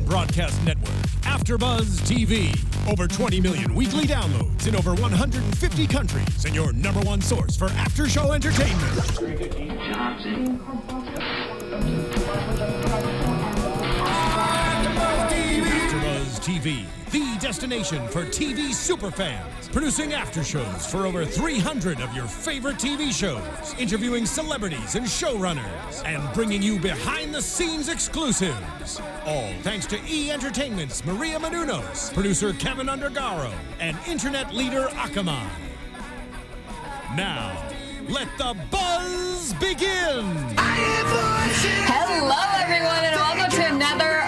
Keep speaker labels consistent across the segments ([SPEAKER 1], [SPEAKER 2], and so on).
[SPEAKER 1] broadcast network, AfterBuzz TV. Over 20 million weekly downloads in over 150 countries, and your number one source for after-show entertainment. AfterBuzz TV, the destination for TV superfans, producing after-shows for over 300 of your favorite TV shows, interviewing celebrities and showrunners, and bringing you behind-the-scenes exclusives. All thanks to E! Entertainment's Maria Menounos, producer Kevin Undergaro, and internet leader Akamai. Now, let the buzz begin!
[SPEAKER 2] Hello, everyone, and welcome to another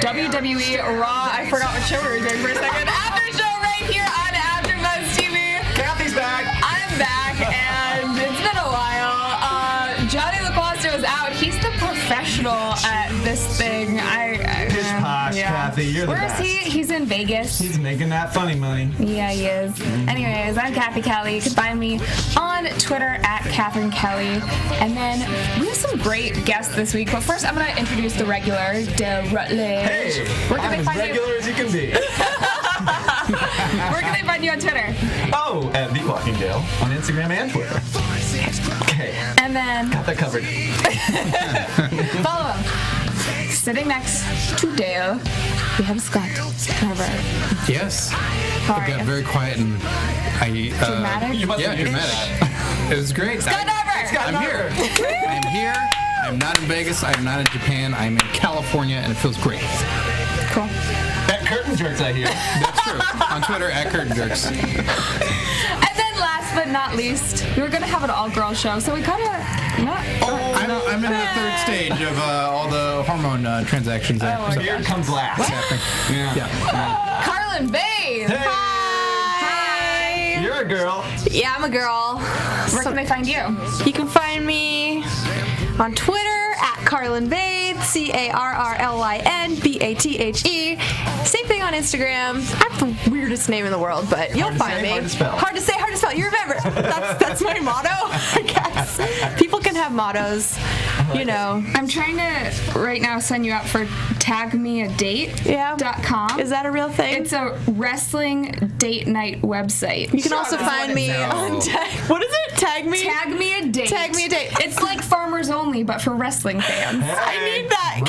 [SPEAKER 2] WWE Raw. I forgot what show we were doing for a second. After show right here on AfterBuzz TV.
[SPEAKER 3] Cathy's back.
[SPEAKER 2] I'm back, and it's been a while. Johnny LaQuasta was out. He's the professional at this thing.
[SPEAKER 3] Pish posh, Cathy. You're the best.
[SPEAKER 2] Where is he? He's in Vegas.
[SPEAKER 3] He's making that funny money.
[SPEAKER 2] Yeah, he is. Anyways, I'm Cathy Kelley. You can find me on Twitter at Catherine Kelley. And then we have some great guests this week. But first, I'm going to introduce the regular, Rutledge.
[SPEAKER 3] Hey,
[SPEAKER 2] Where can
[SPEAKER 3] I'm
[SPEAKER 2] they
[SPEAKER 3] as
[SPEAKER 2] find
[SPEAKER 3] regular as you can be.
[SPEAKER 2] Where can they find you on Twitter?
[SPEAKER 3] Oh, at The Walking Dale on Instagram and Twitter. Okay.
[SPEAKER 2] And then
[SPEAKER 3] Got that covered.
[SPEAKER 2] follow him. Sitting next to Dale, we have Scott Narver.
[SPEAKER 4] Yes.
[SPEAKER 2] How are
[SPEAKER 4] I got
[SPEAKER 2] you?
[SPEAKER 4] very quiet and
[SPEAKER 2] Dramatic?
[SPEAKER 3] You must
[SPEAKER 4] yeah,
[SPEAKER 3] be
[SPEAKER 4] dramatic. It was great.
[SPEAKER 2] Scott Narver!
[SPEAKER 4] I'm here. I'm here. I'm not in Vegas. I'm not in Japan. I'm in California, and it feels great.
[SPEAKER 2] Cool.
[SPEAKER 3] That curtain jerks, I hear.
[SPEAKER 4] That's true. On Twitter, at Curtain Jerks.
[SPEAKER 2] And then last but not least, we were going to have an all-girl show, so we kind of...
[SPEAKER 4] I'm in the third stage of all the hormone transactions.
[SPEAKER 3] Beard comes last.
[SPEAKER 4] Yeah.
[SPEAKER 2] Carlyn Bathe!
[SPEAKER 3] Hey.
[SPEAKER 2] Hi!
[SPEAKER 3] You're a girl.
[SPEAKER 5] Yeah, I'm a girl.
[SPEAKER 2] Where can they find you?
[SPEAKER 5] You can find me on Twitter at Carlyn Bathe, CarlynBathe. Same thing on Instagram. I have the weirdest name in the world, but you'll find me.
[SPEAKER 3] Hard to spell.
[SPEAKER 5] Hard to say, hard to spell. You remember? That's my motto, I guess. People can have mottos, you know.
[SPEAKER 2] I'm trying to right now send you out for tagmeadate.com.
[SPEAKER 5] Is that a real thing?
[SPEAKER 2] It's a wrestling date night website.
[SPEAKER 5] You can also find me on what is it? Tag me?
[SPEAKER 2] Tag me a date.
[SPEAKER 5] Tag me a date.
[SPEAKER 2] It's like Farmers Only, but for wrestling fans.
[SPEAKER 5] I need that.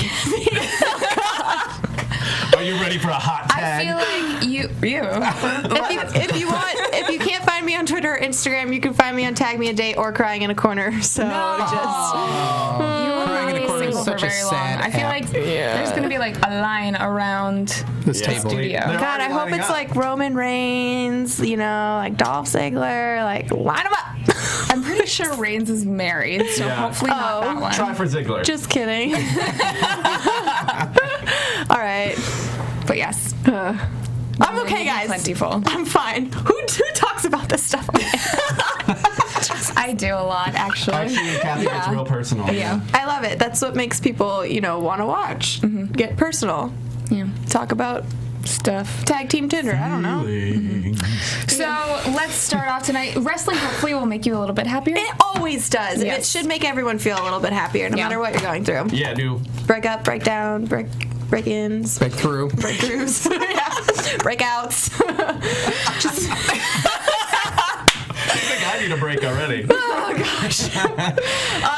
[SPEAKER 3] Are you ready for a hot
[SPEAKER 2] I
[SPEAKER 3] tag?
[SPEAKER 2] feel like you.
[SPEAKER 5] If you can't find me on Twitter or Instagram, you can find me on Tag Me a Date or Crying in a Corner. So
[SPEAKER 2] You will
[SPEAKER 4] Crying
[SPEAKER 2] not
[SPEAKER 4] in a
[SPEAKER 2] be
[SPEAKER 4] Corner is
[SPEAKER 2] single for
[SPEAKER 4] such a
[SPEAKER 2] very long.
[SPEAKER 4] sad
[SPEAKER 2] I feel
[SPEAKER 4] app.
[SPEAKER 2] like there's going to be like a line around
[SPEAKER 4] This
[SPEAKER 2] the
[SPEAKER 4] table.
[SPEAKER 2] studio.
[SPEAKER 3] They're
[SPEAKER 5] God, I
[SPEAKER 3] already
[SPEAKER 5] hope
[SPEAKER 3] lining
[SPEAKER 5] it's
[SPEAKER 3] up.
[SPEAKER 5] like Roman Reigns, you know, like Dolph Ziggler, like line them up.
[SPEAKER 2] I'm pretty sure Reigns is married, so
[SPEAKER 3] Yeah.
[SPEAKER 2] hopefully not that one.
[SPEAKER 3] Try for Ziggler.
[SPEAKER 5] Just kidding. All right.
[SPEAKER 2] But yes.
[SPEAKER 5] I'm okay, guys.
[SPEAKER 2] Plentiful.
[SPEAKER 5] I'm fine. Who talks about this stuff?
[SPEAKER 2] I do a lot, actually.
[SPEAKER 3] Actually, Cathy, it's real personal.
[SPEAKER 2] Yeah.
[SPEAKER 5] I love it. That's what makes people, you know, want to watch. Get personal.
[SPEAKER 2] Yeah.
[SPEAKER 5] Talk about
[SPEAKER 2] Stuff.
[SPEAKER 5] tag team Tinder. I don't know.
[SPEAKER 2] So let's start off tonight. Wrestling hopefully will make you a little bit happier.
[SPEAKER 5] It always does. And it
[SPEAKER 2] Yes.
[SPEAKER 5] should make everyone feel a little bit happier, no
[SPEAKER 2] Yeah.
[SPEAKER 5] matter what you're going through.
[SPEAKER 3] Yeah, do.
[SPEAKER 5] Break up, break down, break-ins,
[SPEAKER 4] Breakthrough.
[SPEAKER 5] breakthroughs, breakouts.
[SPEAKER 3] I think I need a break already.
[SPEAKER 5] Oh gosh.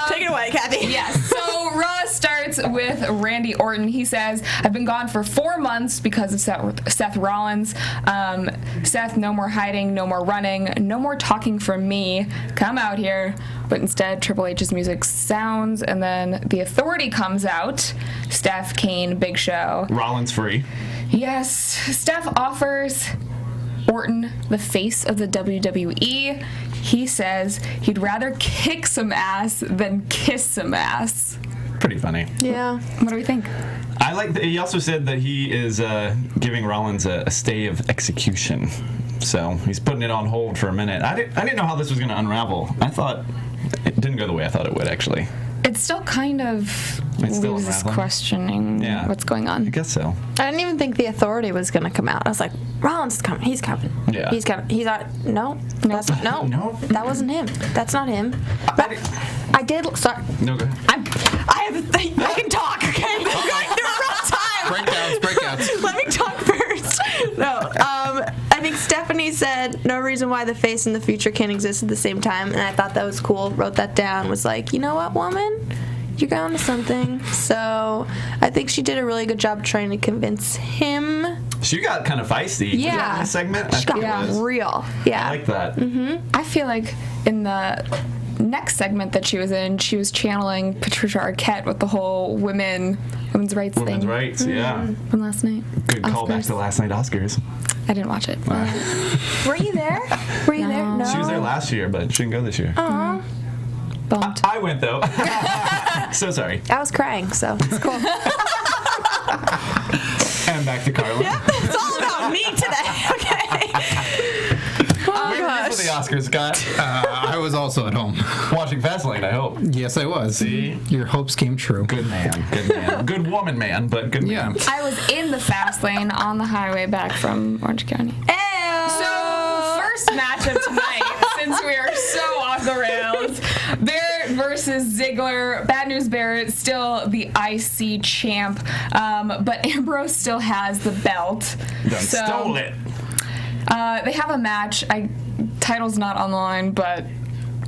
[SPEAKER 5] Take it away, Cathy.
[SPEAKER 2] Yes. So Raw starts with Randy Orton. He says, "I've been gone for 4 months because of Seth Rollins. Seth, no more hiding, no more running, no more talking from me. Come out here." But instead, Triple H's music sounds, and then the Authority comes out. Steph, Kane, Big Show.
[SPEAKER 3] Rollins free.
[SPEAKER 2] Yes. Steph offers Orton the face of the WWE. He says he'd rather kick some ass than kiss some ass.
[SPEAKER 3] Pretty funny.
[SPEAKER 5] Yeah.
[SPEAKER 2] What do we think?
[SPEAKER 3] I like that he also said that he is giving Rollins a stay of execution. So he's putting it on hold for a minute. I didn't know how this was going to unravel. I thought it didn't go the way I thought it would, actually.
[SPEAKER 2] It's still kind of
[SPEAKER 3] It's still
[SPEAKER 2] leaves us
[SPEAKER 3] unraveling.
[SPEAKER 2] questioning
[SPEAKER 3] Yeah.
[SPEAKER 2] what's going
[SPEAKER 3] I
[SPEAKER 2] on.
[SPEAKER 3] guess so.
[SPEAKER 5] I didn't even think the Authority was gonna come out. I was like, Rollins is coming. He's coming.
[SPEAKER 3] Yeah.
[SPEAKER 5] He's coming. He's not. No. That's no.
[SPEAKER 3] No.
[SPEAKER 5] That wasn't him. That's not him. But I did. Sorry.
[SPEAKER 3] No, go ahead.
[SPEAKER 5] I can talk. Okay. I'm going through a rough time.
[SPEAKER 4] Breakdowns.
[SPEAKER 5] said, no reason why the face and the future can't exist at the same time. And I thought that was cool. Wrote that down. Was like, you know what, woman? You're going to something. So I think she did a really good job trying to convince him.
[SPEAKER 3] She got kind of feisty.
[SPEAKER 5] Yeah.
[SPEAKER 3] Was that in this segment?
[SPEAKER 5] She got real. Yeah.
[SPEAKER 3] I like that.
[SPEAKER 2] I feel like in the next segment that she was in, she was channeling Patricia Arquette with the whole women's rights thing.
[SPEAKER 3] Women's rights, yeah.
[SPEAKER 2] From last night.
[SPEAKER 3] Good callback to last night Oscars.
[SPEAKER 2] I didn't watch it.
[SPEAKER 5] Were you there? Were you there? No.
[SPEAKER 3] She was there last year, but she didn't go this year.
[SPEAKER 5] Aw.
[SPEAKER 2] Bummed.
[SPEAKER 3] I went, though. So sorry.
[SPEAKER 5] I was crying, so it's cool.
[SPEAKER 3] And back to Carlyn.
[SPEAKER 5] It's all about me today, okay?
[SPEAKER 3] Where were you for the Oscars, Scott?
[SPEAKER 4] I was also at home.
[SPEAKER 3] Watching Fastlane, I hope.
[SPEAKER 4] Yes, I was.
[SPEAKER 3] See?
[SPEAKER 4] Your hopes came true.
[SPEAKER 3] Good man. Good man. Good woman, man, but good man.
[SPEAKER 4] Yeah.
[SPEAKER 2] I was in the fast lane on the highway back from Orange County. So, first matchup tonight, since we are so off the rails, Barrett versus Ziggler. Bad news, Barrett, still the IC champ, but Ambrose still has the belt.
[SPEAKER 3] Stole it.
[SPEAKER 2] They have a match. Title's not online, but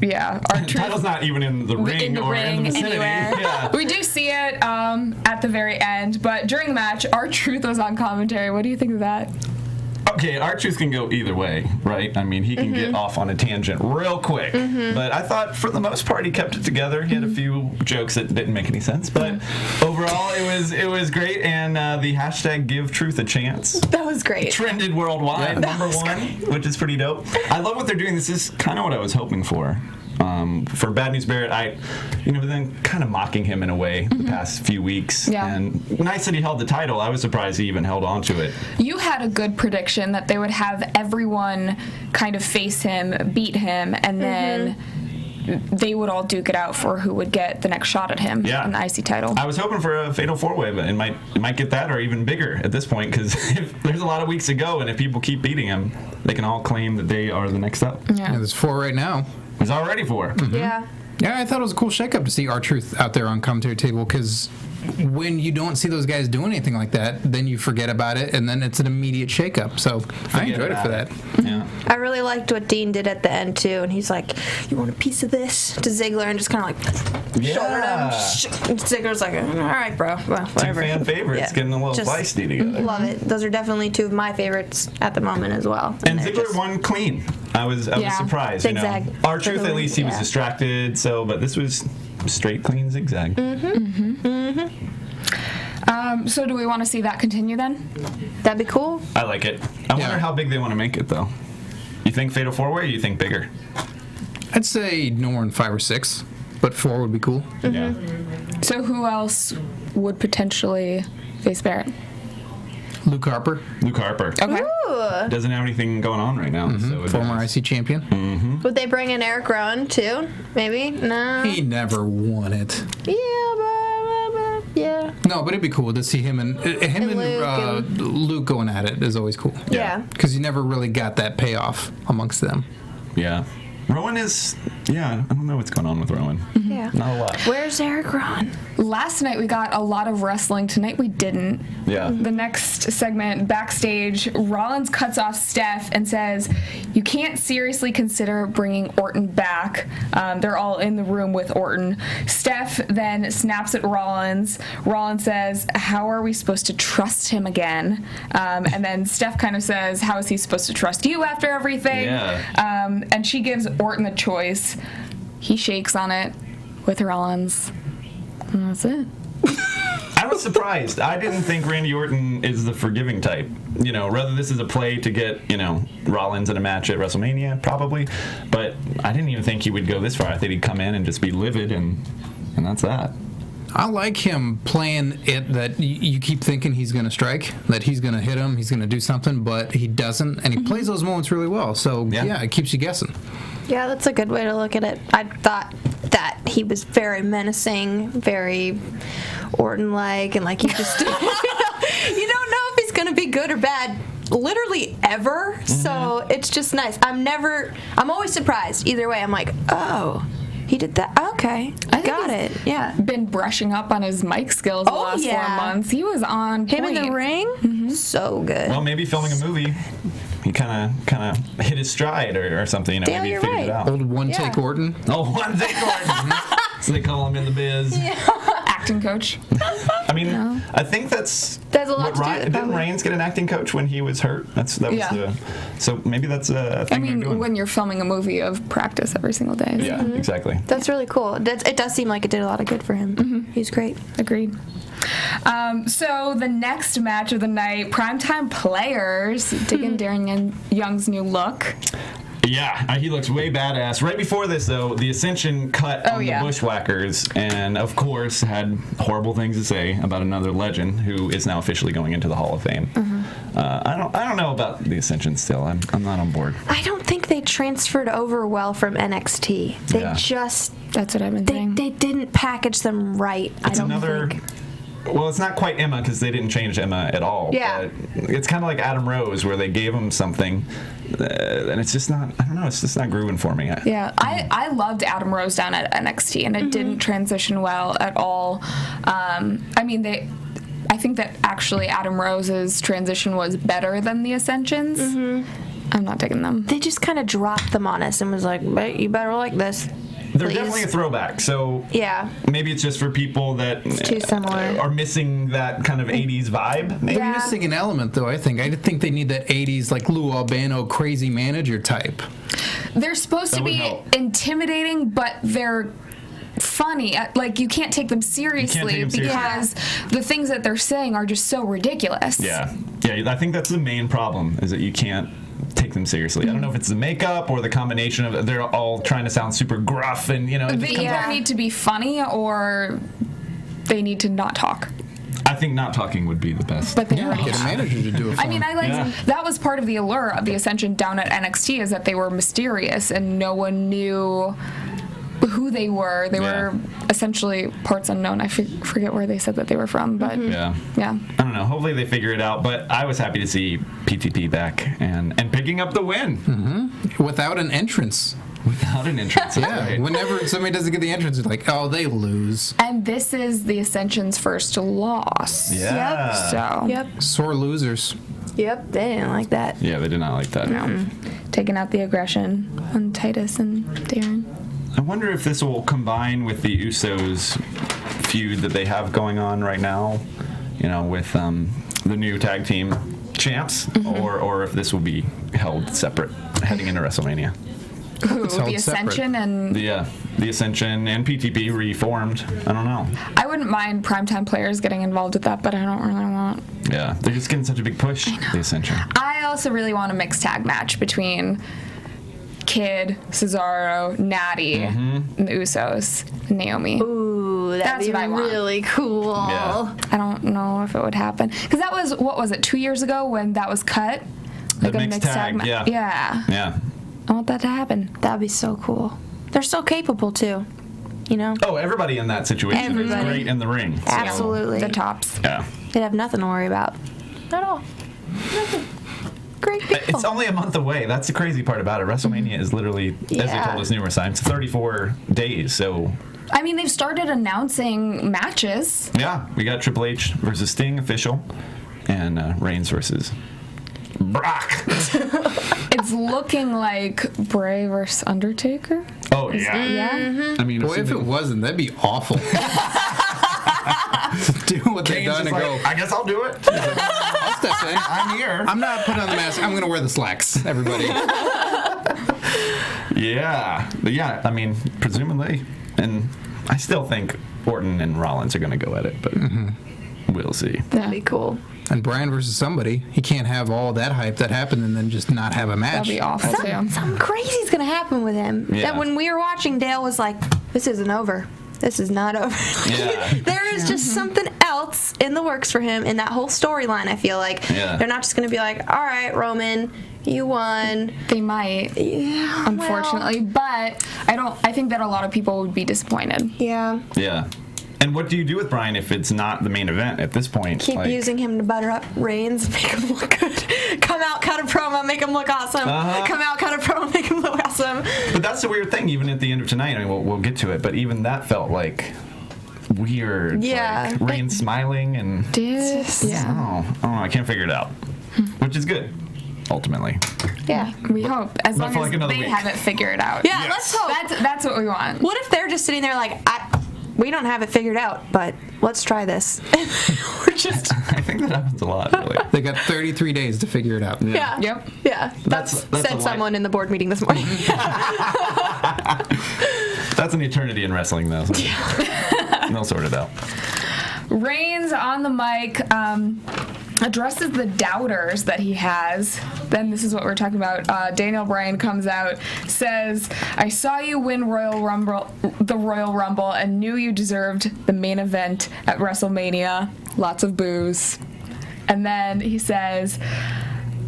[SPEAKER 2] yeah.
[SPEAKER 3] Title's not even in the ring or in the vicinity.
[SPEAKER 2] Anywhere.
[SPEAKER 3] Yeah.
[SPEAKER 2] We do see it at the very end, but during the match, R-Truth was on commentary. What do you think of that?
[SPEAKER 3] Okay, R-Truth can go either way, right? I mean, he can get off on a tangent real quick. But I thought, for the most part, he kept it together. He had a few jokes that didn't make any sense, but overall, it was great. And the hashtag Give Truth a Chance
[SPEAKER 5] That was great.
[SPEAKER 3] trended worldwide, number one, which is pretty dope. I love what they're doing. This is kind of what I was hoping for. For Bad News Barrett, been kind of mocking him in a way the past few weeks.
[SPEAKER 2] Yeah.
[SPEAKER 3] And nice that he held the title. I was surprised he even held on to it.
[SPEAKER 2] You had a good prediction that they would have everyone kind of face him, beat him, and then they would all duke it out for who would get the next shot at him in the IC title.
[SPEAKER 3] I was hoping for a fatal four-way, but it might get that or even bigger at this point, because there's a lot of weeks to go, and if people keep beating him, they can all claim that they are the next up.
[SPEAKER 2] Yeah.
[SPEAKER 4] There's 4 right now.
[SPEAKER 3] There's already 4.
[SPEAKER 5] Yeah.
[SPEAKER 4] Yeah, I thought it was a cool shakeup to see R-Truth out there on commentary table, because when you don't see those guys doing anything like that, then you forget about it, and then it's an immediate shakeup. So I enjoyed it for that.
[SPEAKER 3] Yeah.
[SPEAKER 5] I really liked what Dean did at the end, too. And he's like, you want a piece of this? To Ziggler, and just kind of like shouldered him. And Ziggler's like, all right, bro. Well, whatever.
[SPEAKER 3] 2 fan favorites getting a little
[SPEAKER 5] Just
[SPEAKER 3] feisty together.
[SPEAKER 5] Love it. Those are definitely 2 of my favorites at the moment as well.
[SPEAKER 3] And
[SPEAKER 5] they're
[SPEAKER 3] Ziggler
[SPEAKER 5] just-
[SPEAKER 3] won clean. I was surprised.
[SPEAKER 5] Zigzag.
[SPEAKER 3] R-Truth,
[SPEAKER 5] For the
[SPEAKER 3] at least, he was
[SPEAKER 5] win,
[SPEAKER 3] distracted. But this was straight clean zigzag.
[SPEAKER 2] So do we want to see that continue then?
[SPEAKER 5] That'd be cool.
[SPEAKER 3] I like it. I wonder how big they want to make it, though. You think fatal four-way, or you think bigger?
[SPEAKER 4] I'd say no more than 5 or 6, but 4 would be cool.
[SPEAKER 3] Yeah.
[SPEAKER 2] So who else would potentially face Barrett?
[SPEAKER 4] Luke Harper,
[SPEAKER 3] Luke Harper.
[SPEAKER 2] Okay.
[SPEAKER 5] Ooh.
[SPEAKER 3] Doesn't have anything going on right now. So it
[SPEAKER 4] former
[SPEAKER 3] does.
[SPEAKER 4] IC champion.
[SPEAKER 5] Would they bring in Eric Rowan, too? Maybe? No.
[SPEAKER 4] He never won it.
[SPEAKER 5] Yeah.
[SPEAKER 4] No, but it'd be cool to see him and Luke going at it is always cool.
[SPEAKER 5] Yeah.
[SPEAKER 4] Because you never really got that payoff amongst them.
[SPEAKER 3] Yeah. Rowan is, I don't know what's going on with Rowan.
[SPEAKER 5] Yeah.
[SPEAKER 3] Not a lot.
[SPEAKER 5] Where's Eric Rowan?
[SPEAKER 2] Last night we got a lot of wrestling. Tonight we didn't.
[SPEAKER 3] Yeah.
[SPEAKER 2] The next segment, backstage, Rollins cuts off Steph and says, you can't seriously consider bringing Orton back. They're all in the room with Orton. Steph then snaps at Rollins. Rollins says, how are we supposed to trust him again? And then Steph kind of says, how is he supposed to trust you after everything?
[SPEAKER 3] Yeah.
[SPEAKER 2] And she gives Orton the choice. He shakes on it with Rollins. And that's it.
[SPEAKER 3] I was surprised. I didn't think Randy Orton is the forgiving type. Whether this is a play to get, Rollins in a match at WrestleMania, probably. But I didn't even think he would go this far. I think he'd come in and just be livid, and that's that.
[SPEAKER 4] I like him playing it that you keep thinking he's going to strike, that he's going to hit him, he's going to do something, but he doesn't, and he plays those moments really well. So, it keeps you guessing.
[SPEAKER 5] Yeah, that's a good way to look at it. I thought that he was very menacing, very Orton-like, and like you just you don't know if he's going to be good or bad literally ever. So it's just nice. I'm always surprised either way. I'm like, oh, he did that. Okay, got it. Yeah.
[SPEAKER 2] Been brushing up on his mic skills the last 4 months. He was on
[SPEAKER 5] Him
[SPEAKER 2] point.
[SPEAKER 5] in the ring, so good.
[SPEAKER 3] Well, maybe filming a movie. he kind of hit his stride or something. You know,
[SPEAKER 5] Dale,
[SPEAKER 3] maybe he
[SPEAKER 5] you're
[SPEAKER 3] figured
[SPEAKER 5] right.
[SPEAKER 3] it out.
[SPEAKER 4] Old one-take Orton.
[SPEAKER 3] Oh, one take Orton. So they call him in the biz.
[SPEAKER 2] Acting coach.
[SPEAKER 3] I mean, I think that's
[SPEAKER 5] There's a lot
[SPEAKER 3] what
[SPEAKER 5] to do with it,
[SPEAKER 3] Didn't
[SPEAKER 5] probably.
[SPEAKER 3] Reigns get an acting coach when he was hurt? That was
[SPEAKER 2] Yeah.
[SPEAKER 3] so maybe that's a thing
[SPEAKER 2] I mean,
[SPEAKER 3] they're doing.
[SPEAKER 2] when you're filming a movie of practice every single day.
[SPEAKER 3] Yeah, exactly.
[SPEAKER 5] That's really cool. It does seem like it did a lot of good for him. He's great.
[SPEAKER 2] Agreed. So the next match of the night, Primetime Players, digging Darren Young's new look.
[SPEAKER 3] Yeah, he looks way badass. Right before this, though, the Ascension cut on the Bushwhackers, and of course had horrible things to say about another legend who is now officially going into the Hall of Fame. I don't know about the Ascension still. I'm not on board.
[SPEAKER 5] I don't think they transferred over well from NXT. They just
[SPEAKER 2] That's what I've been saying.
[SPEAKER 5] they didn't package them right.
[SPEAKER 3] It's think. Well, it's not quite Emma because they didn't change Emma at all.
[SPEAKER 5] Yeah.
[SPEAKER 3] But it's kind of like Adam Rose where they gave him something, and it's just not. I don't know. It's just not grooving for me.
[SPEAKER 2] Yeah, I loved Adam Rose down at NXT, and it didn't transition well at all. I mean, I think that actually Adam Rose's transition was better than the Ascension's. I'm not taking them.
[SPEAKER 5] They just kind of dropped them on us and was like, "But you better like this."
[SPEAKER 3] They're
[SPEAKER 5] Please.
[SPEAKER 3] definitely a throwback. So
[SPEAKER 5] Yeah.
[SPEAKER 3] maybe it's just for people that
[SPEAKER 5] too similar.
[SPEAKER 3] are missing that kind of 80s vibe. Maybe.
[SPEAKER 4] They're missing an element, though, I think. I think they need that 80s, like, Lou Albano crazy manager type.
[SPEAKER 2] They're supposed
[SPEAKER 3] That
[SPEAKER 2] to
[SPEAKER 3] would
[SPEAKER 2] be
[SPEAKER 3] help.
[SPEAKER 2] intimidating, but they're funny. Like, you can't take them seriously
[SPEAKER 3] them seriously.
[SPEAKER 2] because the things that they're saying are just so ridiculous.
[SPEAKER 3] Yeah. I think that's the main problem is that you can't take them seriously. I don't know if it's the makeup or the combination of they're all trying to sound super gruff and it just
[SPEAKER 2] They
[SPEAKER 3] comes
[SPEAKER 2] either
[SPEAKER 3] off.
[SPEAKER 2] need to be funny or they need to not talk.
[SPEAKER 3] I think not talking would be the best.
[SPEAKER 2] But they
[SPEAKER 4] Yeah,
[SPEAKER 2] already
[SPEAKER 4] get a
[SPEAKER 2] have.
[SPEAKER 4] manager to do it for
[SPEAKER 2] I mean,
[SPEAKER 4] them.
[SPEAKER 2] I like
[SPEAKER 3] Yeah.
[SPEAKER 2] that was part of the allure of the Ascension down at NXT is that they were mysterious and no one knew who they were. They were essentially parts unknown. I forget where they said that they were from, but
[SPEAKER 3] Yeah.
[SPEAKER 2] yeah.
[SPEAKER 3] I don't know. Hopefully they figure it out. But I was happy to see PTP back and picking up the win
[SPEAKER 4] Without an entrance.
[SPEAKER 3] without an entrance. That's
[SPEAKER 4] Yeah,
[SPEAKER 3] right.
[SPEAKER 4] whenever somebody doesn't get the entrance, it's like, oh, they lose.
[SPEAKER 2] And this is the Ascension's first loss.
[SPEAKER 3] Yeah.
[SPEAKER 2] So
[SPEAKER 5] Yep.
[SPEAKER 4] Sore losers.
[SPEAKER 5] Yep. They didn't like that.
[SPEAKER 3] Yeah, they did not like that.
[SPEAKER 2] taking out the aggression on Titus and Darren.
[SPEAKER 3] I wonder if this will combine with the Usos feud that they have going on right now, with the new tag team champs, or if this will be held separate heading into WrestleMania.
[SPEAKER 2] Who,
[SPEAKER 4] It's held
[SPEAKER 2] the Ascension
[SPEAKER 4] separate.
[SPEAKER 2] and
[SPEAKER 3] The Ascension and PTP reformed. I don't know.
[SPEAKER 2] I wouldn't mind Primetime Players getting involved with that, but I don't really want.
[SPEAKER 3] Yeah, they're just getting such a big push, the Ascension.
[SPEAKER 2] I also really want a mixed tag match between Kid, Cesaro, Natty, and the Usos, and Naomi.
[SPEAKER 5] Ooh, that'd
[SPEAKER 2] That's
[SPEAKER 5] be
[SPEAKER 2] what I want.
[SPEAKER 5] really cool.
[SPEAKER 3] Yeah.
[SPEAKER 2] I don't know if it would happen because that was what was it 2 years ago when that was cut?
[SPEAKER 3] That
[SPEAKER 2] a
[SPEAKER 3] mixed tag, yeah.
[SPEAKER 2] Yeah.
[SPEAKER 3] Yeah.
[SPEAKER 2] I want that to happen.
[SPEAKER 5] That'd be so cool. They're so capable too.
[SPEAKER 3] Oh, everybody in that situation
[SPEAKER 5] Everybody.
[SPEAKER 3] is great in the ring. So,
[SPEAKER 5] Absolutely.
[SPEAKER 2] The tops.
[SPEAKER 3] Yeah.
[SPEAKER 5] They'd have nothing to worry about. At all. Nothing. Great people.
[SPEAKER 3] It's only a month away. That's the crazy part about it. WrestleMania is literally, as they
[SPEAKER 5] Yeah.
[SPEAKER 3] told us numerous times, 34 days. So,
[SPEAKER 2] I mean, they've started announcing matches.
[SPEAKER 3] yeah, we got Triple H versus Sting official, and Reigns versus Brock.
[SPEAKER 2] It's looking like Bray versus Undertaker.
[SPEAKER 3] Oh, yeah.
[SPEAKER 2] Yeah.
[SPEAKER 3] I mean,
[SPEAKER 4] Boy, if it wasn't, that'd be awful. Do what they've
[SPEAKER 3] Kane's
[SPEAKER 4] done
[SPEAKER 3] just
[SPEAKER 4] and
[SPEAKER 3] like,
[SPEAKER 4] go,
[SPEAKER 3] I guess I'll do it.
[SPEAKER 4] I'll step in.
[SPEAKER 3] I'm here.
[SPEAKER 4] I'm not putting on the mask. I'm going to wear the slacks, everybody.
[SPEAKER 3] Yeah. But yeah, I mean, presumably. And I still think Orton and Rollins are going to go at it, but we'll see.
[SPEAKER 5] That'd be cool.
[SPEAKER 4] And Bryan versus somebody. He can't have all that hype that happened and then just not have a match.
[SPEAKER 2] That'd be awful too.
[SPEAKER 5] Something crazy's gonna happen with him.
[SPEAKER 3] Yeah.
[SPEAKER 5] That when we were watching, Dale was like, "This isn't over. This is not over."
[SPEAKER 3] Yeah.
[SPEAKER 5] There is just something else in the works for him in that whole storyline. I feel like
[SPEAKER 3] Yeah.
[SPEAKER 5] they're not just gonna be like, "All right, Roman, you won."
[SPEAKER 2] They might,
[SPEAKER 5] Yeah.
[SPEAKER 2] unfortunately, but I think that a lot of people would be disappointed.
[SPEAKER 5] Yeah.
[SPEAKER 3] Yeah. And what do you do with Bryan if it's not the main event at this point?
[SPEAKER 5] Keep using him to butter up Reigns, make him look good. Come out, cut a promo, make him look awesome. Come out, cut a promo, make him look awesome.
[SPEAKER 3] But that's the weird thing, even at the end of tonight. I mean, we'll get to it, but even that felt like weird.
[SPEAKER 5] Yeah.
[SPEAKER 3] Like Reigns smiling and
[SPEAKER 2] Yeah.
[SPEAKER 3] I don't know. I can't figure it out, which is good. ultimately.
[SPEAKER 5] Yeah.
[SPEAKER 2] We hope, as
[SPEAKER 3] But
[SPEAKER 2] long
[SPEAKER 3] for
[SPEAKER 2] as
[SPEAKER 3] like another
[SPEAKER 2] they
[SPEAKER 3] week.
[SPEAKER 2] have it figured out.
[SPEAKER 5] Yeah, let's hope.
[SPEAKER 2] That's what we want.
[SPEAKER 5] What if they're just sitting there like, we don't have it figured out, but let's try this. We're just...
[SPEAKER 3] I think that happens a lot, really.
[SPEAKER 4] They got 33 days to figure it out.
[SPEAKER 5] Yeah.
[SPEAKER 2] Yep.
[SPEAKER 5] Yeah.
[SPEAKER 3] That's
[SPEAKER 5] Said
[SPEAKER 3] a
[SPEAKER 5] someone in the board meeting this morning.
[SPEAKER 3] That's an eternity in wrestling, though. So they'll sort it out.
[SPEAKER 2] Reigns on the mic addresses the doubters that he has. Then this is what we're talking about. Daniel Bryan comes out, says, "I saw you win the Royal Rumble and knew you deserved the main event at WrestleMania." Lots of boos. And then he says,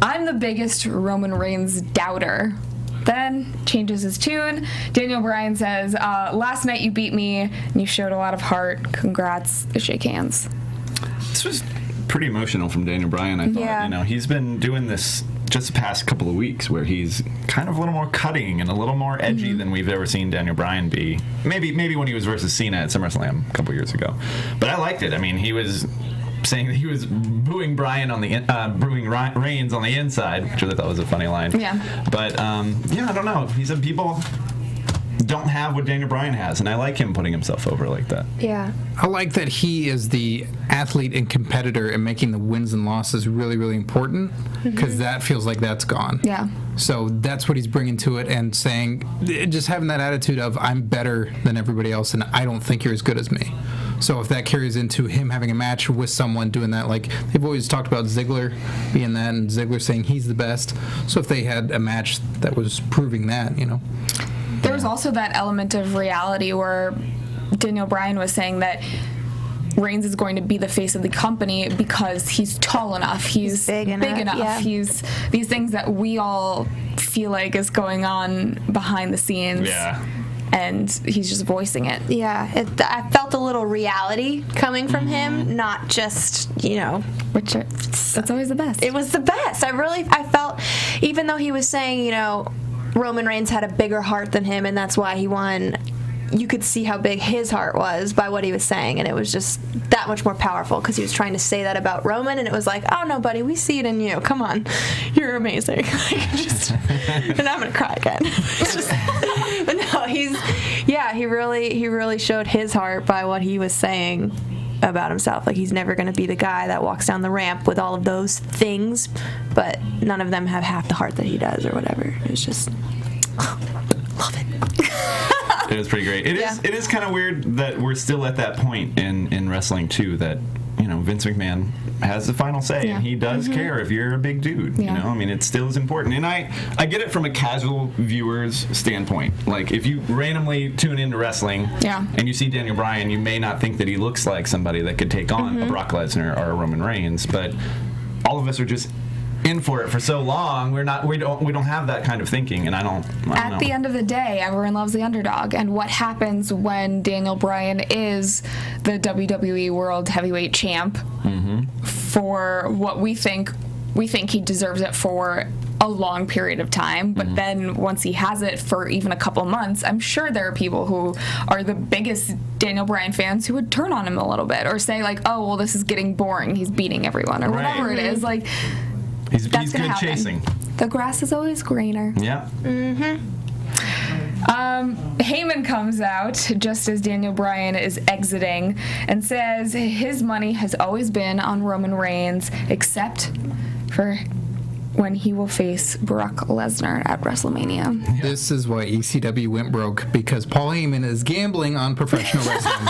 [SPEAKER 2] "I'm the biggest Roman Reigns doubter." Then changes his tune. Daniel Bryan says, "Last night you beat me and you showed a lot of heart. Congrats." They shake hands.
[SPEAKER 3] This was pretty emotional from Daniel Bryan, I thought.
[SPEAKER 5] Yeah.
[SPEAKER 3] You know, he's been doing this just the past couple of weeks where he's kind of a little more cutting and a little more edgy than we've ever seen Daniel Bryan be. Maybe when he was versus Cena at SummerSlam a couple years ago. But I liked it. I mean, he was saying that he was booing Bryan on the booing Reigns on the inside, which I thought was a funny line.
[SPEAKER 2] Yeah.
[SPEAKER 3] But yeah, I don't know. He said people don't have what Daniel Bryan has, and I like him putting himself over like that.
[SPEAKER 5] Yeah.
[SPEAKER 4] I like that he is the athlete and competitor and making the wins and losses really, really important because that feels like that's gone.
[SPEAKER 2] Yeah.
[SPEAKER 4] So that's what he's bringing to it and saying, just having that attitude of, I'm better than everybody else and I don't think you're as good as me. So if that carries into him having a match with someone doing that, like they've always talked about Ziggler being that and Ziggler saying he's the best. So if they had a match that was proving that, you know.
[SPEAKER 2] There was also that element of reality where Daniel Bryan was saying that Reigns is going to be the face of the company because he's tall enough, he's big enough,
[SPEAKER 5] yeah.
[SPEAKER 2] he's these things that we all feel like is going on behind the scenes.
[SPEAKER 3] Yeah.
[SPEAKER 2] And he's just voicing it.
[SPEAKER 5] Yeah. I felt a little reality coming from him, not just,
[SPEAKER 2] Which that's always the best.
[SPEAKER 5] it was the best. I felt, even though he was saying, Roman Reigns had a bigger heart than him and that's why he won, you could see how big his heart was by what he was saying, and it was just that much more powerful because he was trying to say that about Roman, and it was like, oh no, buddy, we see it in you. Come on, you're amazing. And I'm gonna cry again. But no, he really showed his heart by what he was saying about himself. Like, he's never gonna be the guy that walks down the ramp with all of those things, but none of them have half the heart that he does or whatever. It was just love it.
[SPEAKER 3] It was pretty great. It is kind of weird that we're still at that point in wrestling too, that Vince McMahon has the final say, and he does care if you're a big dude.
[SPEAKER 2] Yeah.
[SPEAKER 3] I mean, it still is important, and I get it from a casual viewer's standpoint. Like, if you randomly tune into wrestling, and you see Daniel Bryan, you may not think that he looks like somebody that could take on a Brock Lesnar or a Roman Reigns, but all of us are just in for it for so long. We don't have that kind of thinking, and I don't
[SPEAKER 2] At
[SPEAKER 3] know.
[SPEAKER 2] the end of the day, everyone loves the underdog, and what happens when Daniel Bryan is the WWE World Heavyweight Champ for what we think he deserves it for a long period of time, but then once he has it for even a couple months, I'm sure there are people who are the biggest Daniel Bryan fans who would turn on him a little bit or say like, oh, well, this is getting boring, he's beating everyone, or whatever it is. Like,
[SPEAKER 3] He's
[SPEAKER 2] that's
[SPEAKER 3] good
[SPEAKER 2] gonna happen.
[SPEAKER 3] chasing.
[SPEAKER 2] The grass is always greener.
[SPEAKER 3] Yeah.
[SPEAKER 2] Heyman comes out just as Daniel Bryan is exiting and says his money has always been on Roman Reigns, except for when he will face Brock Lesnar at WrestleMania.
[SPEAKER 4] This is why ECW went broke, because Paul Heyman is gambling on professional wrestling.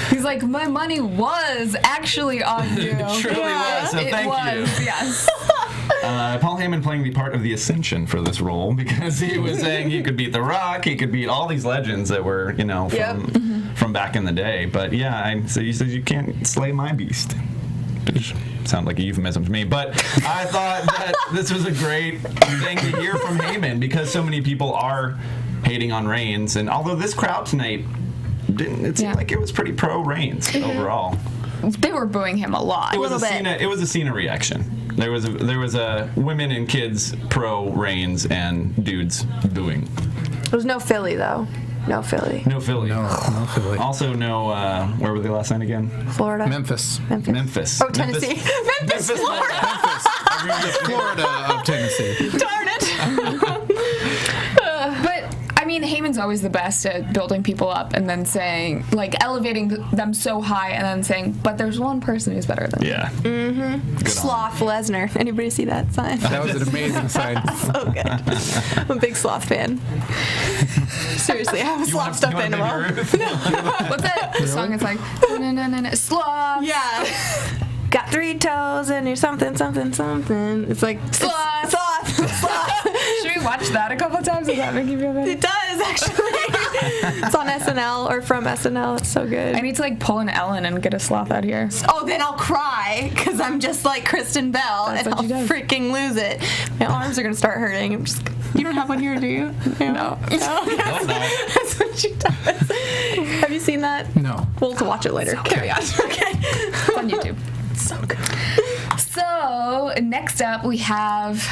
[SPEAKER 2] He's like, my money was actually on you.
[SPEAKER 3] It truly was, so thank you.
[SPEAKER 2] Yes.
[SPEAKER 3] Paul Heyman playing the part of the Ascension for this role, because he was saying he could beat The Rock, he could beat all these legends that were, from back in the day. But yeah, so he says you can't slay my beast. Which sound like a euphemism to me, but I thought that this was a great thing to hear from Heyman, because so many people are hating on Reigns, and although this crowd tonight it seemed like it was pretty pro Reigns overall.
[SPEAKER 2] They were booing him a lot.
[SPEAKER 3] It was a Cena reaction. There was a women and kids pro Reigns and dudes booing.
[SPEAKER 5] There was no Philly though. No Philly.
[SPEAKER 3] No Philly.
[SPEAKER 4] No Philly.
[SPEAKER 3] Also no, where were they last night again?
[SPEAKER 5] Florida.
[SPEAKER 4] Memphis.
[SPEAKER 3] Memphis.
[SPEAKER 5] Oh, Tennessee. Memphis, Florida.
[SPEAKER 4] Florida of Tennessee.
[SPEAKER 5] Darn it.
[SPEAKER 2] But I mean, Heyman's always the best at building people up and then saying, like, elevating them so high and then saying, but there's one person who's better than you.
[SPEAKER 3] Yeah.
[SPEAKER 5] Mm-hmm. Sloth Lesnar. Anybody see that sign?
[SPEAKER 4] That was an amazing sign.
[SPEAKER 5] So good. I'm a big Sloth fan. Seriously, I have a sloth stuffed animal.
[SPEAKER 2] What's that song? It's like, no, sloth.
[SPEAKER 5] Yeah. Got 3 toes and you're something. It's like
[SPEAKER 2] Sloth.
[SPEAKER 5] Sloth.
[SPEAKER 2] Should we watch that a couple times? Does that make you feel better?
[SPEAKER 5] It does, actually. It's on SNL or from SNL. It's so good.
[SPEAKER 2] I need to like pull an Ellen and get a sloth out here.
[SPEAKER 5] Oh, then I'll cry because I'm just like Kristen Bell
[SPEAKER 2] That's
[SPEAKER 5] and
[SPEAKER 2] what
[SPEAKER 5] I'll
[SPEAKER 2] she does.
[SPEAKER 5] freaking lose it. My arms are going to start hurting. You don't have one here, do you? No. That's what she does. Have you seen that?
[SPEAKER 4] No.
[SPEAKER 5] We'll watch it later. Carry on. Okay.
[SPEAKER 2] It's on YouTube.
[SPEAKER 5] So good.
[SPEAKER 2] So next up we have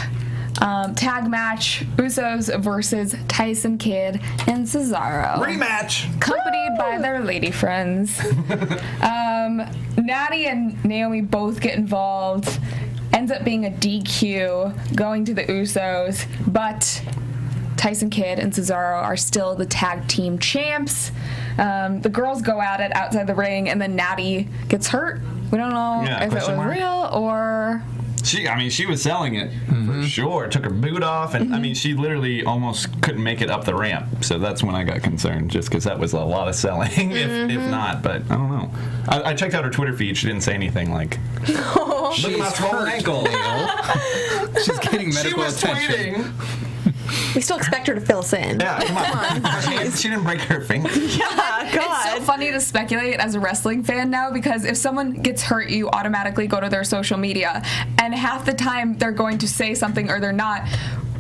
[SPEAKER 2] tag match Usos versus Tyson Kidd and Cesaro.
[SPEAKER 3] Rematch.
[SPEAKER 2] Accompanied by their lady friends. Natty and Naomi both get involved. Ends up being a DQ going to the Usos, but Tyson Kidd and Cesaro are still the tag team champs. The girls go at it outside the ring, and then Natty gets hurt. We don't know if it was
[SPEAKER 3] question mark?
[SPEAKER 2] real or...
[SPEAKER 3] She was selling it for sure. Took her boot off, and I mean, she literally almost couldn't make it up the ramp. So that's when I got concerned, just because that was a lot of selling, if not. But I don't know. I checked out her Twitter feed. She didn't say anything like, "Look at my swollen ankle."
[SPEAKER 4] She's getting medical
[SPEAKER 3] She was
[SPEAKER 4] attention.
[SPEAKER 3] tweeting.
[SPEAKER 5] We still expect her to fill us in.
[SPEAKER 3] Yeah, come on. She didn't break her finger.
[SPEAKER 5] Yeah, God.
[SPEAKER 2] It's so funny to speculate as a wrestling fan now, because if someone gets hurt, you automatically go to their social media, and half the time they're going to say something or they're not,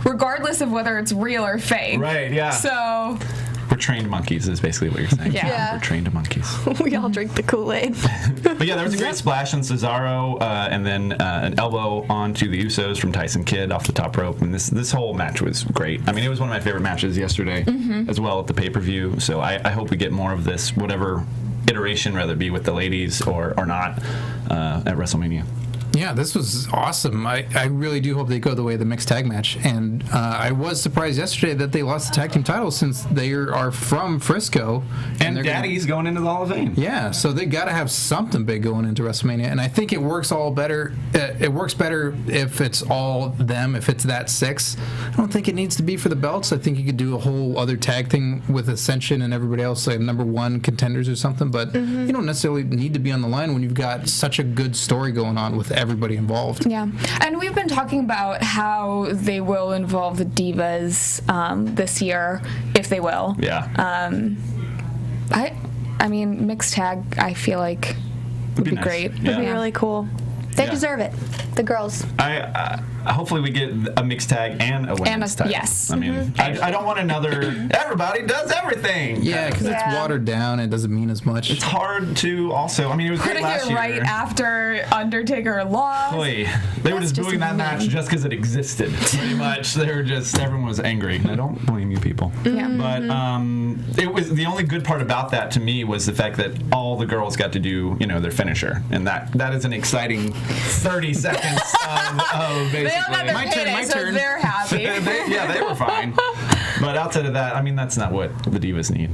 [SPEAKER 2] regardless of whether it's real or fake.
[SPEAKER 3] Right, yeah.
[SPEAKER 2] So...
[SPEAKER 3] We're trained monkeys is basically what you're saying.
[SPEAKER 2] Yeah.
[SPEAKER 3] We're trained monkeys.
[SPEAKER 5] We all drink the Kool-Aid.
[SPEAKER 3] But yeah, there was a great splash on Cesaro, and then an elbow onto the Usos from Tyson Kidd off the top rope. And this whole match was great. I mean, it was one of my favorite matches yesterday as well at the pay-per-view. So I hope we get more of this, whatever iteration, whether it be with the ladies or not, at WrestleMania.
[SPEAKER 4] Yeah, this was awesome. I really do hope they go the way of the mixed tag match. And I was surprised yesterday that they lost the tag team titles, since they are from Frisco.
[SPEAKER 3] And
[SPEAKER 4] they're
[SPEAKER 3] Daddy's going into the Hall of Fame.
[SPEAKER 4] Yeah, so they got to have something big going into WrestleMania. And I think it works all better. It works better if it's all them, if it's that 6. I don't think it needs to be for the belts. I think you could do a whole other tag thing with Ascension and everybody else, like number 1 contenders or something. But you don't necessarily need to be on the line when you've got such a good story going on with everybody involved.
[SPEAKER 2] Yeah, and we've been talking about how they will involve the Divas this year, if they will.
[SPEAKER 3] Yeah.
[SPEAKER 2] I mean, mixed tag, I feel like would be
[SPEAKER 3] nice.
[SPEAKER 2] great.
[SPEAKER 3] Yeah.
[SPEAKER 5] It'd be really cool. They
[SPEAKER 3] Yeah.
[SPEAKER 5] deserve it. The girls.
[SPEAKER 3] Hopefully we get a mixed tag and a women's tag.
[SPEAKER 2] yes.
[SPEAKER 3] I mean, I don't want another everybody does everything.
[SPEAKER 4] Yeah, because it's watered down. It doesn't mean as much.
[SPEAKER 3] It's hard to also. I mean, it was great
[SPEAKER 2] Putting
[SPEAKER 3] last
[SPEAKER 2] it
[SPEAKER 3] year.
[SPEAKER 2] right after Undertaker lost.
[SPEAKER 3] Boy, they were just
[SPEAKER 2] just
[SPEAKER 3] booing that
[SPEAKER 2] mean.
[SPEAKER 3] match just because it existed. Pretty much, they were just everyone was angry. And I don't blame you people.
[SPEAKER 2] Yeah.
[SPEAKER 3] But it was the only good part about that to me was the fact that all the girls got to do their finisher, and that is an exciting 30 seconds of basically.
[SPEAKER 2] They all got their
[SPEAKER 4] My turn,
[SPEAKER 2] payday,
[SPEAKER 4] my
[SPEAKER 2] so
[SPEAKER 4] turn.
[SPEAKER 2] they're happy.
[SPEAKER 3] they were fine. But outside of that, I mean, that's not what the Divas need.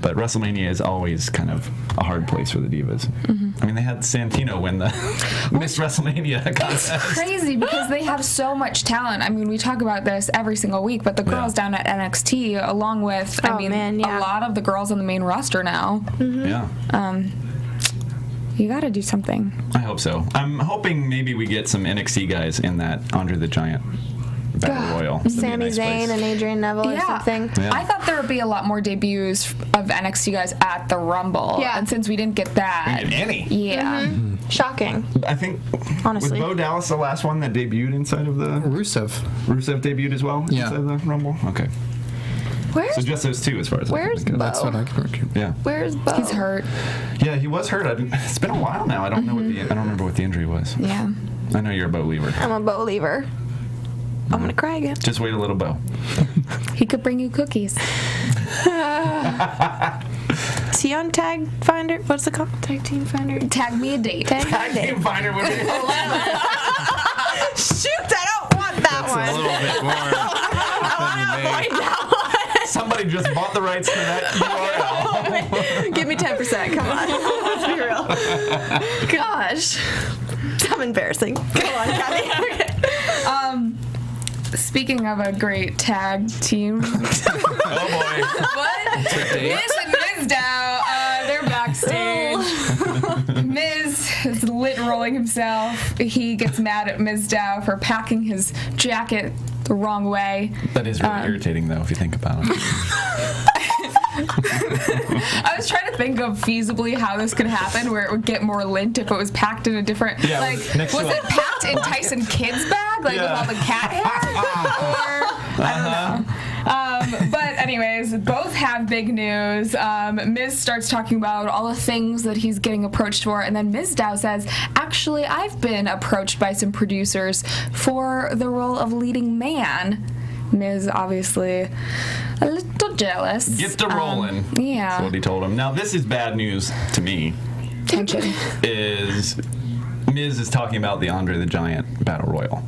[SPEAKER 3] But WrestleMania is always kind of a hard place for the Divas. I mean, they had Santino win the Miss WrestleMania contest.
[SPEAKER 2] It's crazy because they have so much talent. I mean, we talk about this every single week, but the girls down at NXT, along with, a lot of the girls on the main roster now.
[SPEAKER 3] Yeah.
[SPEAKER 2] You got to do something.
[SPEAKER 3] I hope so. I'm hoping maybe we get some NXT guys in that Andre the Giant Battle Royal. That'd be a
[SPEAKER 5] Sami
[SPEAKER 3] nice
[SPEAKER 5] Zayn
[SPEAKER 3] place.
[SPEAKER 5] and Adrian Neville or something.
[SPEAKER 3] Yeah.
[SPEAKER 2] I thought there would be a lot more debuts of NXT guys at the Rumble.
[SPEAKER 5] Yeah.
[SPEAKER 2] And since we didn't get that.
[SPEAKER 3] We didn't get any.
[SPEAKER 2] Yeah.
[SPEAKER 5] Shocking.
[SPEAKER 3] I think,
[SPEAKER 5] Honestly.
[SPEAKER 3] was Bo Dallas the last one that debuted inside of the...
[SPEAKER 4] Rusev.
[SPEAKER 3] Rusev debuted as well
[SPEAKER 4] Yeah.
[SPEAKER 3] inside the Rumble? Okay.
[SPEAKER 5] Where's
[SPEAKER 3] So just those two as far as
[SPEAKER 5] Where's
[SPEAKER 3] I can think of.
[SPEAKER 4] That's what I can recall.
[SPEAKER 3] Yeah.
[SPEAKER 5] Where's Bo?
[SPEAKER 2] He's hurt.
[SPEAKER 3] Yeah, he was hurt. It's been a while now. I don't know what I don't remember what the injury was.
[SPEAKER 2] Yeah.
[SPEAKER 3] I know you're a Bo lever.
[SPEAKER 5] I'm a Bo lever. I'm gonna cry again.
[SPEAKER 3] Just wait a little, Bo.
[SPEAKER 2] He could bring you cookies.
[SPEAKER 5] Is he on Tag Finder? What's it called? Tag Team Finder?
[SPEAKER 2] Tag me a date.
[SPEAKER 3] Tag Team Finder would be
[SPEAKER 5] Shoot, I don't want that
[SPEAKER 4] It's
[SPEAKER 5] one.
[SPEAKER 4] a little bit more than you made.
[SPEAKER 3] Somebody just bought the rights to that URL.
[SPEAKER 5] Give me 10%. Come on. Let's be real. Gosh. I'm embarrassing. Go on, Cathy. Okay.
[SPEAKER 2] Speaking of a great tag team.
[SPEAKER 3] Oh boy.
[SPEAKER 2] What? Miz and Mizdow, they're backstage. Miz is lit rolling himself. He gets mad at Mizdow for packing his jacket the wrong way.
[SPEAKER 3] That is really irritating, though, if you think about it.
[SPEAKER 2] I was trying to think of feasibly how this could happen, where it would get more lint if it was packed in a different.
[SPEAKER 3] Yeah,
[SPEAKER 2] like,
[SPEAKER 3] next
[SPEAKER 2] was
[SPEAKER 3] to
[SPEAKER 2] it packed in Tyson Kidd's bag, like with all the cat hair? Or I don't know. But anyways, both have big news. Miz starts talking about all the things that he's getting approached for, and then Mizdow says, actually, I've been approached by some producers for the role of leading man. Miz obviously a little jealous.
[SPEAKER 3] Get to rolling.
[SPEAKER 2] Yeah.
[SPEAKER 3] That's what he told him. Now, this is bad news to me.
[SPEAKER 2] Tension.
[SPEAKER 3] Is Miz is talking about the Andre the Giant Battle Royal.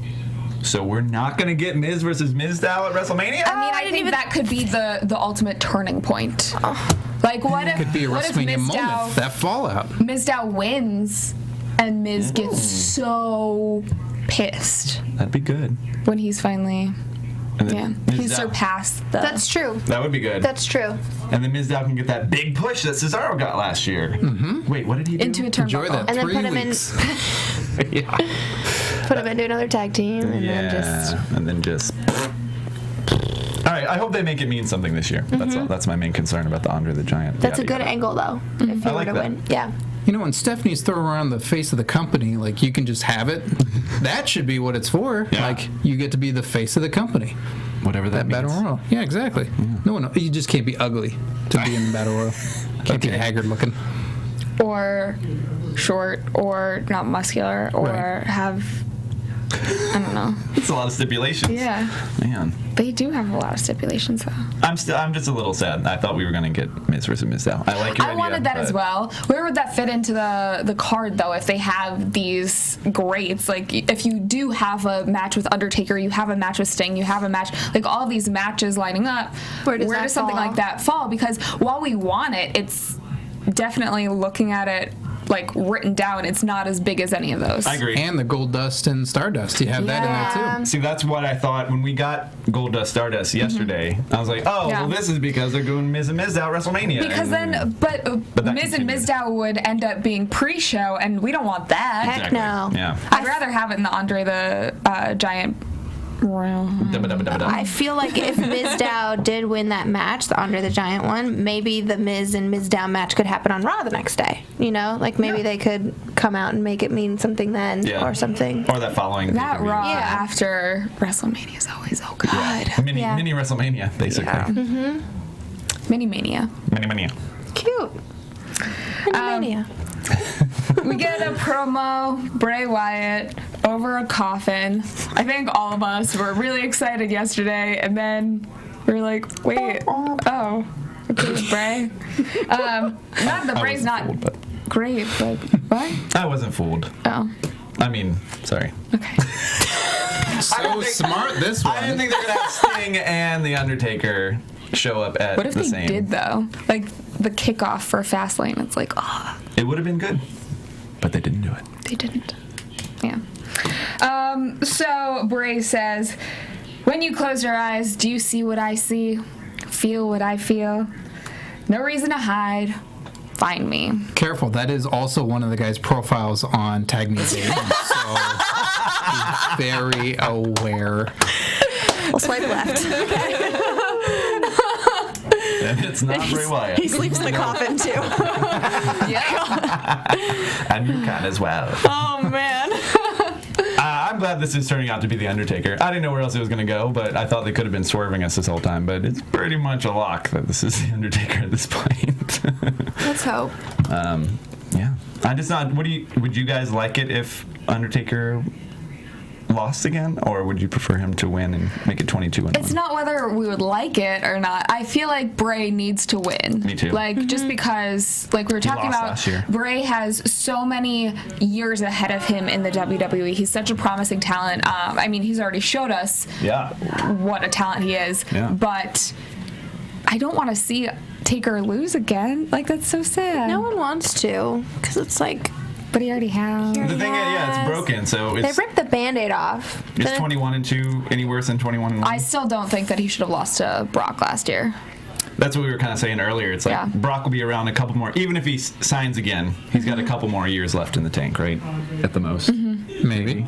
[SPEAKER 3] So we're not going to get Miz versus Mizdow at WrestleMania?
[SPEAKER 2] I mean, I think that could be the ultimate turning point. Like, what if
[SPEAKER 4] Could be a
[SPEAKER 2] what if
[SPEAKER 4] WrestleMania moment. That fallout.
[SPEAKER 2] Mizdow wins and Miz gets so pissed
[SPEAKER 3] That'd be good.
[SPEAKER 2] when he's finally
[SPEAKER 3] And then
[SPEAKER 2] he
[SPEAKER 3] Mizdow-
[SPEAKER 2] surpassed the.
[SPEAKER 5] That's true.
[SPEAKER 3] That would be good.
[SPEAKER 5] That's true.
[SPEAKER 3] And then Mizdow can get that big push that Cesaro got last year. Mm-hmm. Wait, what did he do?
[SPEAKER 2] into a
[SPEAKER 4] Enjoy
[SPEAKER 2] turnbuckle.
[SPEAKER 4] that
[SPEAKER 5] And then
[SPEAKER 4] 3
[SPEAKER 5] put him
[SPEAKER 4] weeks.
[SPEAKER 3] Yeah.
[SPEAKER 5] Put him into another tag team, and then just.
[SPEAKER 3] All right, I hope they make it mean something this year. That's my main concern about the Andre the Giant.
[SPEAKER 5] That's a
[SPEAKER 3] Yada,
[SPEAKER 5] good
[SPEAKER 3] yada.
[SPEAKER 5] angle, though. If
[SPEAKER 3] I
[SPEAKER 5] you were
[SPEAKER 3] like
[SPEAKER 5] to
[SPEAKER 3] that.
[SPEAKER 5] win, yeah.
[SPEAKER 4] You know, when Stephanie's throwing around the face of the company, like, you can just have it. That should be what it's for.
[SPEAKER 3] Yeah.
[SPEAKER 4] Like, you get to be the face of the company.
[SPEAKER 3] Whatever that
[SPEAKER 4] That
[SPEAKER 3] means.
[SPEAKER 4] Battle Royal. Yeah, exactly. No one. You just can't be ugly to be in the Battle Royal. Can't be
[SPEAKER 3] Okay.
[SPEAKER 4] haggard looking.
[SPEAKER 2] or short, or not muscular, or
[SPEAKER 4] Right.
[SPEAKER 2] have. I don't know.
[SPEAKER 3] It's a lot of stipulations.
[SPEAKER 2] Yeah.
[SPEAKER 3] Man.
[SPEAKER 2] They do have a lot of stipulations, though.
[SPEAKER 3] I'm just a little sad. I thought we were going to get Miz versus Mizdow. I like your
[SPEAKER 2] I
[SPEAKER 3] idea.
[SPEAKER 2] wanted that as
[SPEAKER 3] but-
[SPEAKER 2] well. Where would that fit into the card, though, if they have these greats? Like, if you do have a match with Undertaker, you have a match with Sting, you have a match, like, all these matches lining up,
[SPEAKER 5] Where does that
[SPEAKER 2] something
[SPEAKER 5] fall?
[SPEAKER 2] like that fall? Because while we want it, it's definitely looking at it, like, written down, it's not as big as any of those.
[SPEAKER 3] I agree.
[SPEAKER 4] And the Gold Dust and Stardust. You have that in there, too.
[SPEAKER 3] See, that's what I thought when we got Goldust Stardust yesterday. I was like, oh,
[SPEAKER 2] Yeah.
[SPEAKER 3] well, this is because they're doing Miz and Mizdow at WrestleMania.
[SPEAKER 2] Because
[SPEAKER 3] And
[SPEAKER 2] then, but
[SPEAKER 3] that
[SPEAKER 2] Miz and
[SPEAKER 3] continued.
[SPEAKER 2] Mizdow would end up being pre-show, and we don't want that.
[SPEAKER 5] Heck
[SPEAKER 3] Exactly.
[SPEAKER 5] no.
[SPEAKER 3] Yeah.
[SPEAKER 2] I'd rather have it in the Andre the Giant Royal.
[SPEAKER 5] I feel like if Mizdow did win that match, the Andre the Giant one, maybe the Miz and Mizdow match could happen on Raw the next day. You know, like maybe they could come out and make it mean something then,
[SPEAKER 3] Yeah.
[SPEAKER 5] or something.
[SPEAKER 3] Or that following
[SPEAKER 2] That
[SPEAKER 3] pay-per-view.
[SPEAKER 2] Raw
[SPEAKER 5] Yeah.
[SPEAKER 2] after WrestleMania is always so good.
[SPEAKER 3] Mini,
[SPEAKER 5] Yeah.
[SPEAKER 3] mini WrestleMania, basically.
[SPEAKER 2] Yeah. Mini Mania.
[SPEAKER 3] Mini Mania.
[SPEAKER 5] Cute. Mania.
[SPEAKER 2] We get a promo, Bray Wyatt, over a coffin. I think all of us were really excited yesterday, and then we were like, wait, oh, okay, Bray. Not the Bray's not
[SPEAKER 3] Fooled, but
[SPEAKER 2] great, but what?
[SPEAKER 3] I wasn't fooled.
[SPEAKER 2] Oh,
[SPEAKER 3] I mean, sorry.
[SPEAKER 2] okay.
[SPEAKER 4] So smart, this one.
[SPEAKER 3] I didn't think they were going to have Sting and The Undertaker show up at
[SPEAKER 2] What if
[SPEAKER 3] the
[SPEAKER 2] they
[SPEAKER 3] same.
[SPEAKER 2] did, though? Like, the kickoff for Fastlane, it's like, oh,
[SPEAKER 3] It would have been good, but they didn't do it.
[SPEAKER 2] they didn't. Yeah. So Bray says, when you close your eyes, do you see what I see? Feel what I feel? No reason to hide. Find me.
[SPEAKER 4] Careful, that is also one of the guy's profiles on Tag Me Dave. So be very aware.
[SPEAKER 5] We'll swipe left.
[SPEAKER 3] And it's not Bray Wyatt.
[SPEAKER 5] He sleeps in the coffin too.
[SPEAKER 2] Yeah.
[SPEAKER 3] And you can as well.
[SPEAKER 5] Oh man.
[SPEAKER 3] I'm glad this is turning out to be The Undertaker. I didn't know where else it was going to go, but I thought they could have been swerving us this whole time. But it's pretty much a lock that this is The Undertaker at this point.
[SPEAKER 5] Let's hope.
[SPEAKER 3] Yeah. I just not. Would you guys like it if Undertaker lost again, or would you prefer him to win and make it 22-1?
[SPEAKER 2] It's not whether we would like it or not. I feel like Bray needs to win.
[SPEAKER 3] Me too.
[SPEAKER 2] Like, just because, like we were talking
[SPEAKER 3] lost
[SPEAKER 2] about,
[SPEAKER 3] last year.
[SPEAKER 2] Bray has so many years ahead of him in the WWE. He's such a promising talent. I mean, he's already showed us what a talent he is.
[SPEAKER 3] Yeah.
[SPEAKER 2] But I don't want to see Taker lose again. Like, that's so sad.
[SPEAKER 5] No one wants to, because it's like,
[SPEAKER 2] But he already has.
[SPEAKER 3] The thing is, it's broken, so
[SPEAKER 5] they ripped the Band-Aid off.
[SPEAKER 3] Is 21-2 any worse than 21-1?
[SPEAKER 2] I still don't think that he should have lost to Brock last year.
[SPEAKER 3] That's what we were kind of saying earlier. It's like Brock will be around a couple more, even if he signs again. He's got a couple more years left in the tank, right? At the most,
[SPEAKER 4] Maybe.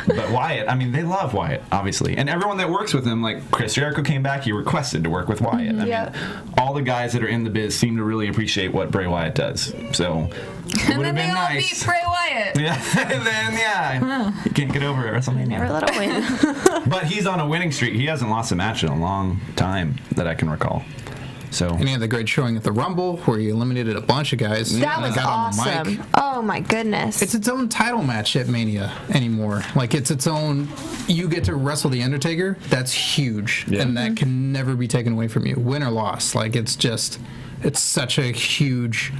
[SPEAKER 3] But Wyatt, I mean, they love Wyatt, obviously, and everyone that works with him, like Chris Jericho came back, he requested to work with Wyatt. I mean, all the guys that are in the biz seem to really appreciate what Bray Wyatt does. So it
[SPEAKER 2] And
[SPEAKER 3] would
[SPEAKER 2] then
[SPEAKER 3] have
[SPEAKER 2] they
[SPEAKER 3] been
[SPEAKER 2] all
[SPEAKER 3] nice.
[SPEAKER 2] beat Bray Wyatt.
[SPEAKER 3] Yeah, and then you can't get over it at WrestleMania.
[SPEAKER 5] Never let it win.
[SPEAKER 3] But he's on a winning streak. He hasn't lost a match in a long time that I can recall. So
[SPEAKER 4] And he had the great showing at the Rumble where he eliminated a bunch of guys.
[SPEAKER 5] That
[SPEAKER 4] and
[SPEAKER 5] was
[SPEAKER 4] got on the mic.
[SPEAKER 5] awesome. Oh my goodness.
[SPEAKER 4] It's its own title match at Mania anymore. Like, it's its own. You get to wrestle the Undertaker. That's huge, and that can never be taken away from you, win or loss. Like, it's such a huge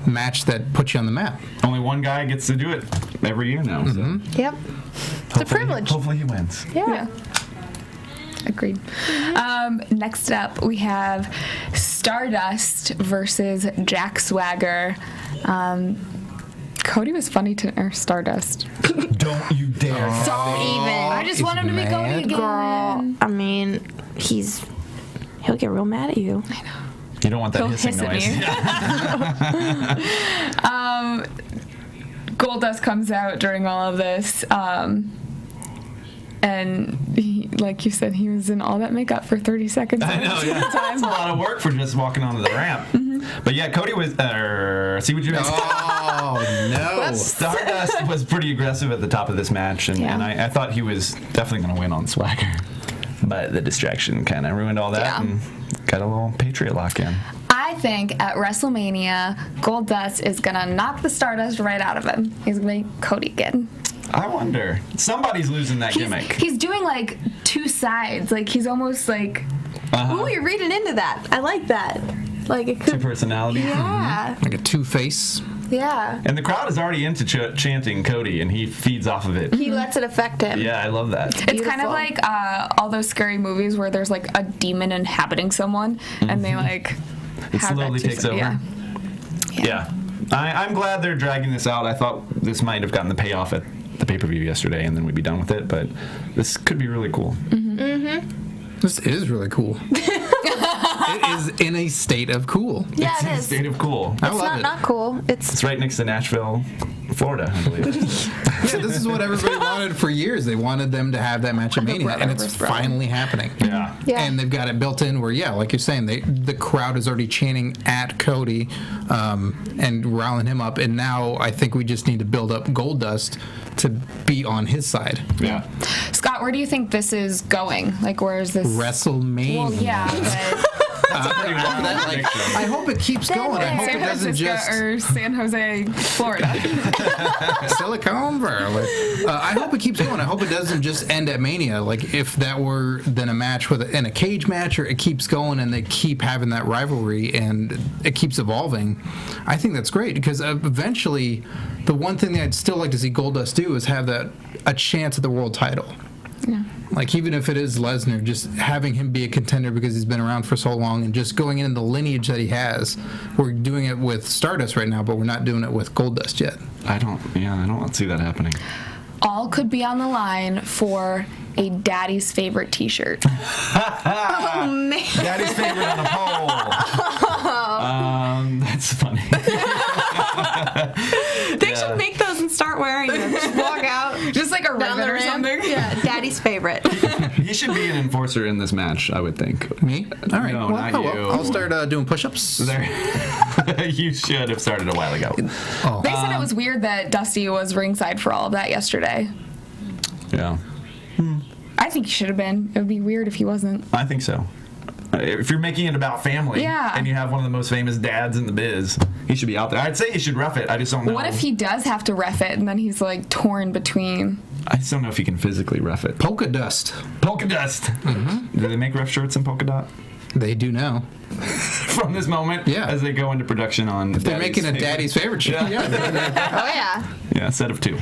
[SPEAKER 4] match that puts you on the map.
[SPEAKER 3] only one guy gets to do it every year now. So
[SPEAKER 5] Yep. It's a privilege.
[SPEAKER 3] Hopefully he wins.
[SPEAKER 5] Yeah.
[SPEAKER 2] Agreed. Next up, we have Stardust versus Jack Swagger. Cody was funny to or Stardust.
[SPEAKER 3] Don't you dare.
[SPEAKER 5] Don't even.
[SPEAKER 2] I just want him to be Cody again.
[SPEAKER 5] Girl, I mean, he'll get real mad at you.
[SPEAKER 2] I know.
[SPEAKER 3] You don't want that
[SPEAKER 2] He'll
[SPEAKER 3] hissing
[SPEAKER 2] hiss at
[SPEAKER 3] noise.
[SPEAKER 2] me. Goldust comes out during all of this. And he, like you said, he was in all that makeup for 30 seconds.
[SPEAKER 3] I know, yeah. That's a lot of work for just walking onto the ramp. But yeah, Cody was, see what you mean?
[SPEAKER 4] Oh, no.
[SPEAKER 3] Stardust was pretty aggressive at the top of this match, and I thought he was definitely going to win on Swagger. But the distraction kind of ruined all that and got a little Patriot lock in.
[SPEAKER 2] I think at WrestleMania, Goldust is going to knock the Stardust right out of him. He's going to make Cody again.
[SPEAKER 3] I wonder. Somebody's losing that gimmick.
[SPEAKER 2] He's doing like two sides. Like, he's almost like...
[SPEAKER 5] Ooh, you're reading into that. I like that. Like, it
[SPEAKER 3] Two
[SPEAKER 5] could.
[SPEAKER 3] personalities.
[SPEAKER 5] Yeah.
[SPEAKER 4] Like a two-face.
[SPEAKER 5] Yeah.
[SPEAKER 3] And the crowd is already into chanting Cody, and he feeds off of it.
[SPEAKER 5] He lets it affect him.
[SPEAKER 3] Yeah, I love that.
[SPEAKER 2] It's kind of like all those scary movies where there's like a demon inhabiting someone, and they like...
[SPEAKER 3] It
[SPEAKER 2] have
[SPEAKER 3] slowly
[SPEAKER 2] that
[SPEAKER 3] takes over.
[SPEAKER 2] Yeah.
[SPEAKER 3] I'm glad they're dragging this out. I thought this might have gotten the payoff at the pay-per-view yesterday, and then we'd be done with it, but this could be really cool.
[SPEAKER 4] This is really cool. It is in a state of cool.
[SPEAKER 5] Yeah,
[SPEAKER 3] It's
[SPEAKER 5] it
[SPEAKER 3] in a
[SPEAKER 5] is.
[SPEAKER 3] state of cool.
[SPEAKER 4] I
[SPEAKER 5] It's
[SPEAKER 4] love it.
[SPEAKER 5] not cool.
[SPEAKER 3] It's right next to Nashville, Florida, I believe.
[SPEAKER 4] Yeah, this is what everybody wanted for years. They wanted them to have that match at Mania, and it's
[SPEAKER 2] versus brother.
[SPEAKER 4] finally happening.
[SPEAKER 3] Yeah.
[SPEAKER 5] Yeah.
[SPEAKER 4] And they've got it built in where, like you're saying, the crowd is already chanting at Cody and riling him up. And now I think we just need to build up Goldust to be on his side.
[SPEAKER 3] Yeah.
[SPEAKER 2] Scott, where do you think this is going? Like, where is this?
[SPEAKER 4] WrestleMania.
[SPEAKER 2] Well, yeah, but
[SPEAKER 3] That's a pretty wild prediction.
[SPEAKER 4] I hope it keeps going. I hope
[SPEAKER 2] San
[SPEAKER 4] it doesn't
[SPEAKER 2] Francisco
[SPEAKER 4] just
[SPEAKER 2] or San Jose, Florida.
[SPEAKER 4] Silicon Valley. I hope it keeps going. I hope it doesn't just end at Mania. Like, if that were then a match in a cage match, or it keeps going and they keep having that rivalry and it keeps evolving, I think that's great, because eventually the one thing that I'd still like to see Goldust do is have a chance at the world title.
[SPEAKER 2] Yeah.
[SPEAKER 4] Like, even if it is Lesnar, just having him be a contender because he's been around for so long and just going in the lineage that he has. We're doing it with Stardust right now, but we're not doing it with Goldust yet.
[SPEAKER 3] I don't see that happening.
[SPEAKER 2] All could be on the line for a Daddy's favorite T-shirt.
[SPEAKER 5] Oh, man.
[SPEAKER 3] Daddy's favorite on a poll. That's funny.
[SPEAKER 5] They should make those and start wearing them. Just walk out.
[SPEAKER 2] Just like a
[SPEAKER 5] Down
[SPEAKER 2] ribbon
[SPEAKER 5] the
[SPEAKER 2] or
[SPEAKER 5] ramp.
[SPEAKER 2] something.
[SPEAKER 5] Yeah, Daddy's favorite.
[SPEAKER 3] He should be an enforcer in this match, I would think.
[SPEAKER 4] Me? All right.
[SPEAKER 3] No,
[SPEAKER 4] well,
[SPEAKER 3] not
[SPEAKER 4] oh, well,
[SPEAKER 3] you.
[SPEAKER 4] I'll start doing push-ups.
[SPEAKER 3] You should have started a while ago.
[SPEAKER 4] Oh.
[SPEAKER 2] They said it was weird that Dusty was ringside for all of that yesterday.
[SPEAKER 3] Yeah.
[SPEAKER 2] I think he should have been. It would be weird if he wasn't.
[SPEAKER 3] I think so. If you're making it about family, and you have one of the most famous dads in the biz, he should be out there. I'd say he should ref it. I just don't know.
[SPEAKER 2] What if he does have to ref it and then he's like torn between
[SPEAKER 3] I just don't know if he can physically ref it.
[SPEAKER 4] Polka dust.
[SPEAKER 3] Polka dust. Mm-hmm. Do they make ref shirts in polka dot?
[SPEAKER 4] They do now.
[SPEAKER 3] From this moment,
[SPEAKER 4] Yeah.
[SPEAKER 3] as they go into production on.
[SPEAKER 4] If they're making a Daddy's favorite shirt.
[SPEAKER 3] Yeah.
[SPEAKER 5] Oh yeah.
[SPEAKER 3] Yeah, a set of 2.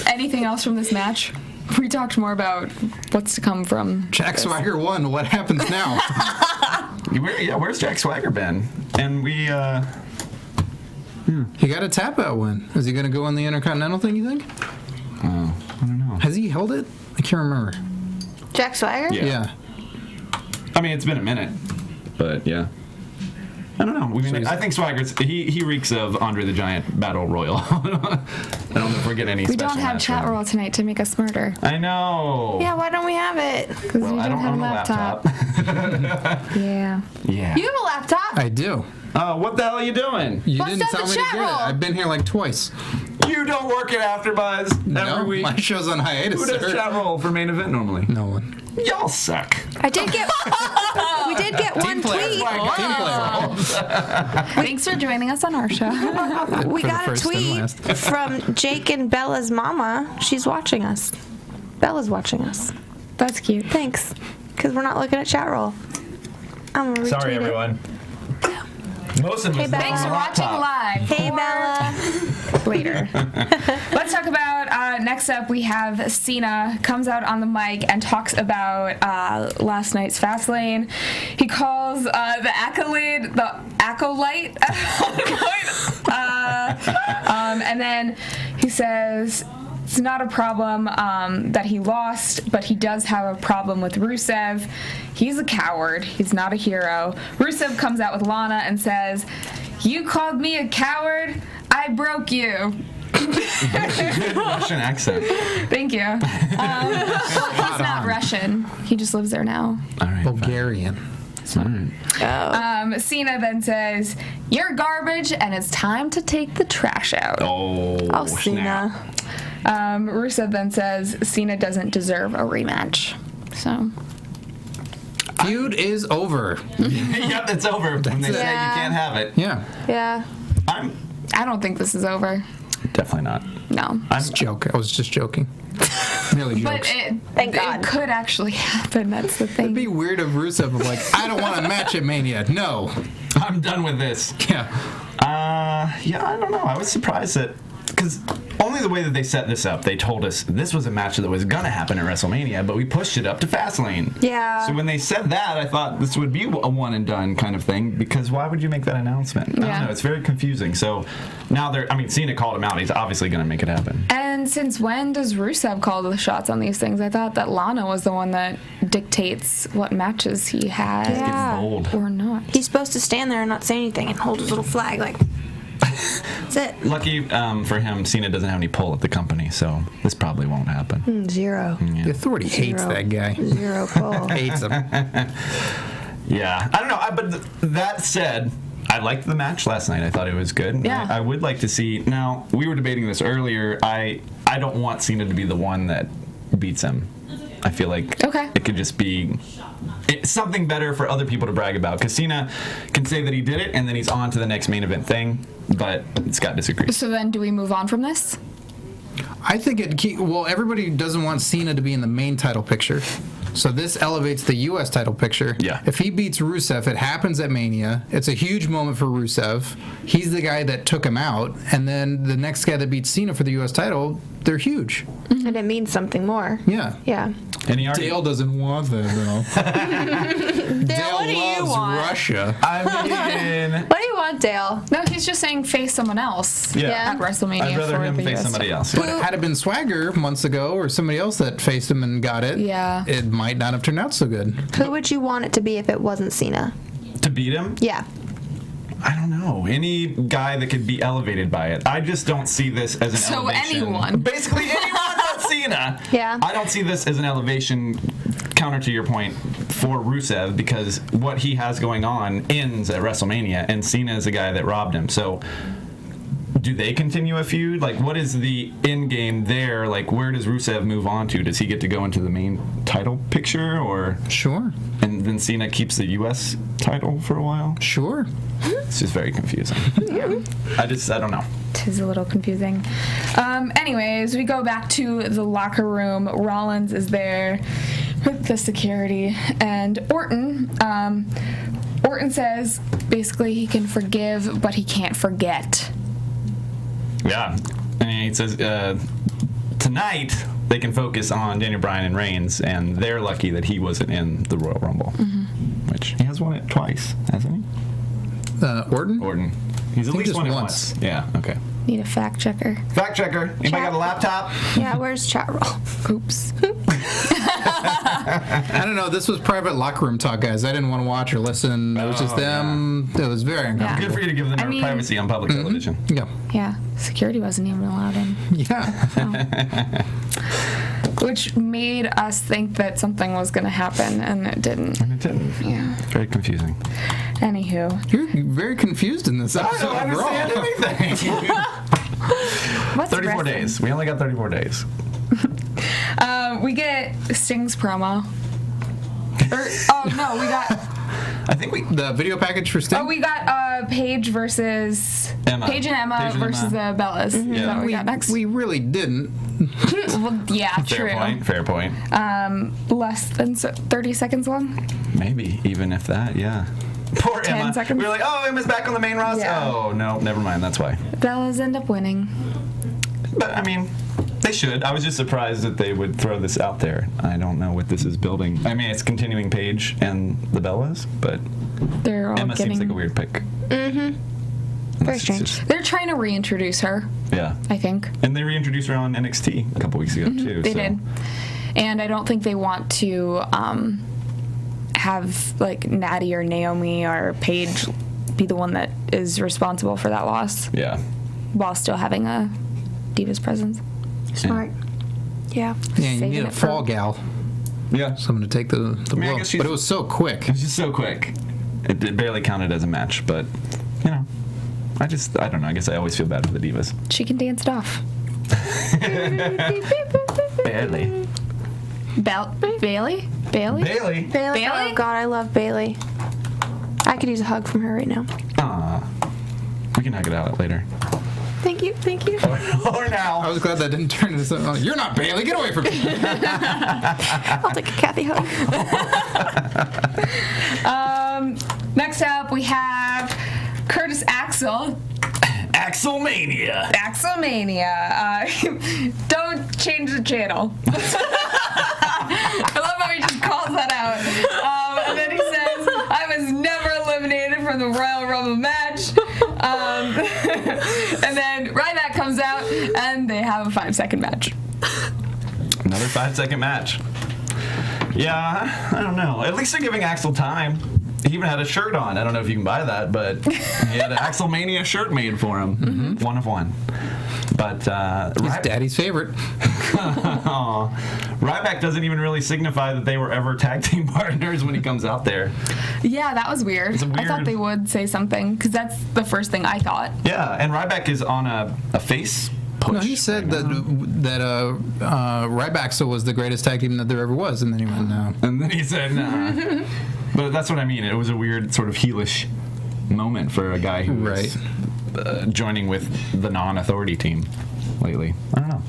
[SPEAKER 2] Anything else from this match? We talked more about what's to come from.
[SPEAKER 4] Jack Swagger won. What happens now?
[SPEAKER 3] Where's Jack Swagger been? And we.
[SPEAKER 4] He got a tap out win. Is he going to go on the Intercontinental thing, you think?
[SPEAKER 3] I don't know.
[SPEAKER 4] Has he held it? I can't remember.
[SPEAKER 5] Jack Swagger?
[SPEAKER 3] Yeah. I mean, it's been a minute, but yeah. I don't know. I think Swagger's he reeks of Andre the Giant Battle Royal. I don't know if we're getting any.
[SPEAKER 2] We don't have chat roll tonight to make us smarter.
[SPEAKER 3] I know.
[SPEAKER 5] Yeah, why don't we have it?
[SPEAKER 2] Because we don't have a laptop. Yeah.
[SPEAKER 3] Yeah.
[SPEAKER 5] You have a laptop?
[SPEAKER 4] I do.
[SPEAKER 3] Oh, what the hell are you doing?
[SPEAKER 4] You
[SPEAKER 5] Bust
[SPEAKER 4] didn't
[SPEAKER 5] out
[SPEAKER 4] tell
[SPEAKER 5] the
[SPEAKER 4] me to
[SPEAKER 5] chat
[SPEAKER 4] get
[SPEAKER 5] roll.
[SPEAKER 4] it. I've been here like twice.
[SPEAKER 3] You don't work at AfterBuzz every week.
[SPEAKER 4] My show's on hiatus,
[SPEAKER 3] Who does
[SPEAKER 4] sir.
[SPEAKER 3] chat roll for main event normally?
[SPEAKER 4] No one.
[SPEAKER 3] Y'all suck.
[SPEAKER 5] I did get. We did get one tweet.
[SPEAKER 4] Team player.
[SPEAKER 2] Thanks for joining us on our show.
[SPEAKER 5] We
[SPEAKER 4] For the
[SPEAKER 5] got a
[SPEAKER 4] first and
[SPEAKER 5] tweet
[SPEAKER 4] last.
[SPEAKER 5] from Jake and Bella's mama. She's watching us. Bella's watching us.
[SPEAKER 2] That's cute.
[SPEAKER 5] Thanks. Because we're not looking at chat roll. I'm gonna retweet
[SPEAKER 3] Sorry,
[SPEAKER 5] it.
[SPEAKER 3] everyone. Most of us.
[SPEAKER 5] Bella.
[SPEAKER 2] Thanks for watching live.
[SPEAKER 5] Hey, Bella.
[SPEAKER 2] Later. Let's talk about, next up we have Cena comes out on the mic and talks about last night's Fastlane. He calls the acolyte, and then he says it's not a problem that he lost, but he does have a problem with Rusev. He's a coward. He's not a hero. Rusev comes out with Lana and says, "You called me a coward? I broke you."
[SPEAKER 3] Good Russian accent.
[SPEAKER 2] Thank you. He's not Russian. He just lives there now.
[SPEAKER 3] All right.
[SPEAKER 4] Bulgarian.
[SPEAKER 2] Cena then says, "You're garbage, and it's time to take the trash out."
[SPEAKER 3] Oh,
[SPEAKER 5] Cena.
[SPEAKER 2] Rusev then says Cena doesn't deserve a rematch. So
[SPEAKER 4] Feud is over.
[SPEAKER 3] Yep, it's over. When they say you can't have it.
[SPEAKER 4] Yeah.
[SPEAKER 5] Yeah.
[SPEAKER 2] I don't think this is over.
[SPEAKER 3] Definitely not.
[SPEAKER 2] No.
[SPEAKER 4] I was just joking. Merely
[SPEAKER 2] But
[SPEAKER 4] jokes.
[SPEAKER 5] Thank God.
[SPEAKER 2] it could actually happen. That's the thing.
[SPEAKER 4] It'd be weird if Rusev was like, I don't want a match at Mania. No.
[SPEAKER 3] I'm done with this.
[SPEAKER 4] Yeah.
[SPEAKER 3] Yeah, I don't know. I was surprised that because only the way that they set this up, they told us this was a match that was gonna happen at WrestleMania, but we pushed it up to Fastlane.
[SPEAKER 5] Yeah.
[SPEAKER 3] So when they said that, I thought this would be a one and done kind of thing because why would you make that announcement? I
[SPEAKER 2] Yeah.
[SPEAKER 3] don't know. It's very confusing. So now Cena called him out. He's obviously gonna make it happen.
[SPEAKER 2] And since when does Rusev call the shots on these things? I thought that Lana was the one that dictates what matches he has
[SPEAKER 5] Yeah.
[SPEAKER 3] Bold.
[SPEAKER 2] or not.
[SPEAKER 5] He's supposed to stand there and not say anything and hold his little flag like. That's it.
[SPEAKER 3] Lucky for him, Cena doesn't have any pull at the company, so this probably won't happen.
[SPEAKER 5] Zero.
[SPEAKER 4] The Authority hates that guy.
[SPEAKER 5] Zero pull.
[SPEAKER 4] Hates him.
[SPEAKER 3] Yeah, I don't know. But that said, I liked the match last night. I thought it was good.
[SPEAKER 2] Yeah.
[SPEAKER 3] I would like to see. Now we were debating this earlier. I don't want Cena to be the one that beats him. I feel like it could just be something better for other people to brag about. Because Cena can say that he did it, and then he's on to the next main event thing. But Scott disagrees.
[SPEAKER 2] So then do we move on from this?
[SPEAKER 4] I think everybody doesn't want Cena to be in the main title picture. So this elevates the U.S. title picture.
[SPEAKER 3] Yeah.
[SPEAKER 4] If he beats Rusev, it happens at Mania. It's a huge moment for Rusev. He's the guy that took him out. And then the next guy that beats Cena for the U.S. title, they're huge.
[SPEAKER 5] And it means something more.
[SPEAKER 4] Yeah.
[SPEAKER 5] Yeah.
[SPEAKER 3] And he already,
[SPEAKER 4] Dale doesn't want that, though.
[SPEAKER 5] Dale, what do you
[SPEAKER 4] loves
[SPEAKER 5] want?
[SPEAKER 4] Russia.
[SPEAKER 3] I mean,
[SPEAKER 5] What do you want, Dale?
[SPEAKER 2] No, he's just saying face someone else
[SPEAKER 3] Yeah.
[SPEAKER 2] at WrestleMania.
[SPEAKER 3] I'd rather
[SPEAKER 2] for
[SPEAKER 3] him
[SPEAKER 2] the
[SPEAKER 3] face
[SPEAKER 2] US
[SPEAKER 3] somebody
[SPEAKER 2] title.
[SPEAKER 3] else.
[SPEAKER 4] But had it been Swagger months ago or somebody else that faced him and got it,
[SPEAKER 2] Yeah.
[SPEAKER 4] it might not have turned out so good.
[SPEAKER 5] Who would you want it to be if it wasn't Cena?
[SPEAKER 3] To beat him?
[SPEAKER 5] Yeah.
[SPEAKER 3] I don't know. Any guy that could be elevated by it. I just don't see this as an
[SPEAKER 2] So
[SPEAKER 3] elevation.
[SPEAKER 2] anyone.
[SPEAKER 3] Basically anyone but Cena.
[SPEAKER 5] Yeah.
[SPEAKER 3] I don't see this as an elevation, counter to your point, for Rusev because what he has going on ends at WrestleMania, and Cena is the guy that robbed him. So do they continue a feud? Like, what is the end game there? Like, where does Rusev move on to? Does he get to go into the main title picture, or
[SPEAKER 4] Sure.
[SPEAKER 3] and then Cena keeps the U.S. title for a while?
[SPEAKER 4] Sure.
[SPEAKER 3] It's just very confusing. I don't know.
[SPEAKER 2] It is a little confusing. Anyways, we go back to the locker room. Rollins is there with the security, and Orton says basically he can forgive, but he can't forget.
[SPEAKER 3] Yeah, and he says tonight they can focus on Daniel Bryan and Reigns, and they're lucky that he wasn't in the Royal Rumble, which he has won it twice, hasn't he?
[SPEAKER 4] Orton?
[SPEAKER 3] He's at least
[SPEAKER 4] just
[SPEAKER 3] won it
[SPEAKER 4] once.
[SPEAKER 3] once. Yeah, okay.
[SPEAKER 2] Need a fact checker.
[SPEAKER 3] Fact checker. Anybody got a laptop?
[SPEAKER 5] Yeah, where's chat roll?
[SPEAKER 2] Oops.
[SPEAKER 4] I don't know. This was private locker room talk, guys. I didn't want to watch or listen. It was just them. It was very uncomfortable.
[SPEAKER 3] Good for you to give them privacy on public television.
[SPEAKER 4] Yeah.
[SPEAKER 2] Yeah, security wasn't even allowed in.
[SPEAKER 4] Yeah.
[SPEAKER 2] Which made us think that something was going to happen, and it didn't.
[SPEAKER 3] And it didn't.
[SPEAKER 2] Yeah.
[SPEAKER 3] Very confusing.
[SPEAKER 2] Anywho.
[SPEAKER 4] You're very confused in this episode.
[SPEAKER 3] I don't understand anything.
[SPEAKER 2] What's
[SPEAKER 3] 34
[SPEAKER 2] wrestling?
[SPEAKER 3] days. We only got 34 days.
[SPEAKER 2] We get Sting's promo. We got...
[SPEAKER 3] I think we...
[SPEAKER 4] The video package for Sting?
[SPEAKER 2] we got Paige versus...
[SPEAKER 3] Emma.
[SPEAKER 2] Paige and Emma
[SPEAKER 3] Paige and
[SPEAKER 2] versus
[SPEAKER 3] Emma.
[SPEAKER 2] the Bellas. Is that what we got next?
[SPEAKER 4] We really didn't.
[SPEAKER 2] Well, yeah, true.
[SPEAKER 3] Fair point.
[SPEAKER 2] Less than 30 seconds long.
[SPEAKER 3] Maybe, even if that, yeah. Poor
[SPEAKER 2] 10
[SPEAKER 3] Emma.
[SPEAKER 2] seconds.
[SPEAKER 3] We were like, oh, Emma's back on the main roster.
[SPEAKER 2] Yeah.
[SPEAKER 3] Oh, no, never mind. That's why.
[SPEAKER 2] Bellas end up winning.
[SPEAKER 3] But, I mean, they should. I was just surprised that they would throw this out there. I don't know what this is building. I mean, it's continuing Paige and the Bellas, but
[SPEAKER 2] They're all
[SPEAKER 3] Emma
[SPEAKER 2] getting...
[SPEAKER 3] seems like a weird pick.
[SPEAKER 5] Mm-hmm. Very strange.
[SPEAKER 2] They're trying to reintroduce her,
[SPEAKER 3] Yeah.
[SPEAKER 2] I think.
[SPEAKER 3] And they reintroduced her on NXT a couple weeks ago, too.
[SPEAKER 2] They
[SPEAKER 3] so.
[SPEAKER 2] did. And I don't think they want to have, like, Natty or Naomi or Paige be the one that is responsible for that loss
[SPEAKER 3] Yeah.
[SPEAKER 2] while still having a Divas presence.
[SPEAKER 5] Smart. Yeah.
[SPEAKER 4] Yeah, you
[SPEAKER 2] Saving
[SPEAKER 4] need a
[SPEAKER 2] it for-
[SPEAKER 4] fall gal.
[SPEAKER 3] Yeah.
[SPEAKER 4] Someone to take the
[SPEAKER 3] I mean, I
[SPEAKER 4] blow.
[SPEAKER 3] guess she's-
[SPEAKER 4] But it was so quick.
[SPEAKER 3] It was just so quick. It barely counted as a match, but, you know, I don't know. I guess I always feel bad for the Divas.
[SPEAKER 2] She can dance it off.
[SPEAKER 3] Barely.
[SPEAKER 2] Bailey?
[SPEAKER 3] Bailey?
[SPEAKER 2] Bailey?
[SPEAKER 5] Oh, God, I love Bailey. I could use a hug from her right now.
[SPEAKER 3] Aw. We can hug it out later.
[SPEAKER 5] Thank you. Thank you.
[SPEAKER 3] Or now.
[SPEAKER 4] I was glad that didn't turn into something. Oh, you're not Bailey. Get away from me.
[SPEAKER 5] I'll take a Cathy hug.
[SPEAKER 2] Next up, we have Curtis Axel.
[SPEAKER 3] Axelmania.
[SPEAKER 2] Axelmania. Don't change the channel. I love how he just calls that out. And then he says, I was never eliminated from the Royal Rumble match. And then Ryback comes out, and they have a 5-second match.
[SPEAKER 3] Another 5-second match. Yeah, I don't know. At least they're giving Axel time. He even had a shirt on. I don't know if you can buy that, but he had an Axelmania shirt made for him. Mm-hmm. 1 of 1. But
[SPEAKER 4] He's daddy's favorite.
[SPEAKER 3] Ryback doesn't even really signify that they were ever tag team partners when he comes out there.
[SPEAKER 2] Yeah, that was weird. I thought they would say something, because that's the first thing I thought.
[SPEAKER 3] Yeah, and Ryback is on a face push.
[SPEAKER 4] No, he said that Ryback was the greatest tag team that there ever was, and then he went, no.
[SPEAKER 3] And then he said, nah. But that's what I mean. It was a weird sort of heelish moment for a guy who was joining with the non-authority team lately. I don't know.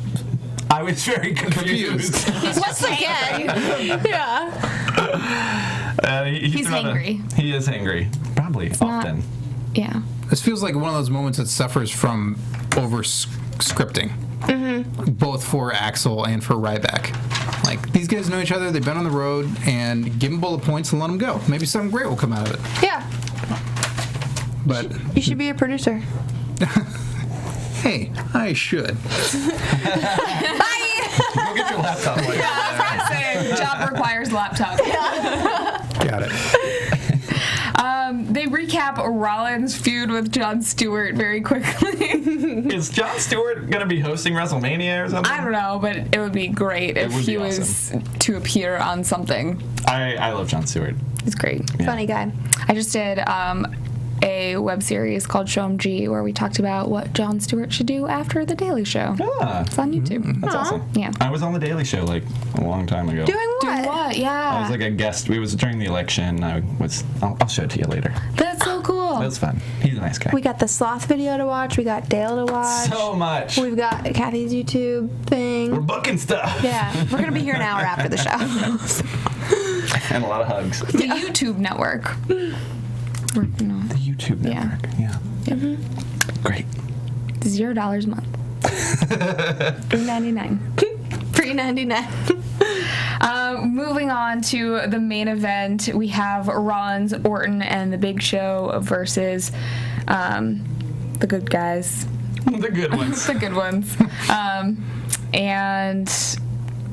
[SPEAKER 3] I was very confused.
[SPEAKER 5] Once again. Yeah.
[SPEAKER 2] He's hangry.
[SPEAKER 3] He is hangry. Probably. Often.
[SPEAKER 2] Yeah.
[SPEAKER 4] This feels like one of those moments that suffers from over-scripting. Mm-hmm. Both for Axel and for Ryback. Like, these guys know each other, they've been on the road, and give them bullet points and let them go. Maybe something great will come out of it.
[SPEAKER 5] Yeah.
[SPEAKER 4] But
[SPEAKER 5] You should be a producer.
[SPEAKER 4] hey, I should.
[SPEAKER 3] Go get your laptop. While you're
[SPEAKER 2] I was going to say, job requires laptop.
[SPEAKER 4] Got it.
[SPEAKER 2] They recap Rollins' feud with Jon Stewart very quickly.
[SPEAKER 3] Is Jon Stewart going to be hosting WrestleMania or something?
[SPEAKER 2] I don't know, but it would be great if he was to appear on something.
[SPEAKER 3] I love Jon Stewart.
[SPEAKER 2] He's great.
[SPEAKER 3] Yeah.
[SPEAKER 5] Funny guy.
[SPEAKER 2] I just did a web series called Show 'em G, where we talked about what Jon Stewart should do after The Daily Show. It's on YouTube.
[SPEAKER 3] That's awesome.
[SPEAKER 2] Yeah.
[SPEAKER 3] I was on The Daily Show like a long time ago.
[SPEAKER 5] Doing what?
[SPEAKER 2] Doing what? Yeah.
[SPEAKER 3] I was like a guest. It was during the election. I'll show it to you later.
[SPEAKER 2] That's so cool.
[SPEAKER 3] It was fun. He's a nice guy.
[SPEAKER 5] We got the sloth video to watch. We got Dale to watch.
[SPEAKER 3] So much.
[SPEAKER 5] We've got Cathy's YouTube thing.
[SPEAKER 3] We're booking stuff.
[SPEAKER 5] Yeah, we're gonna be here an hour after the show.
[SPEAKER 3] And a lot of hugs.
[SPEAKER 2] The YouTube network.
[SPEAKER 3] The YouTube network. Yeah. Great.
[SPEAKER 2] $0 a month. $3.99.
[SPEAKER 5] $3.99.
[SPEAKER 2] Moving on to the main event, we have Rollins, Orton, and The Big Show versus the good guys.
[SPEAKER 3] The good ones.
[SPEAKER 2] The good ones. And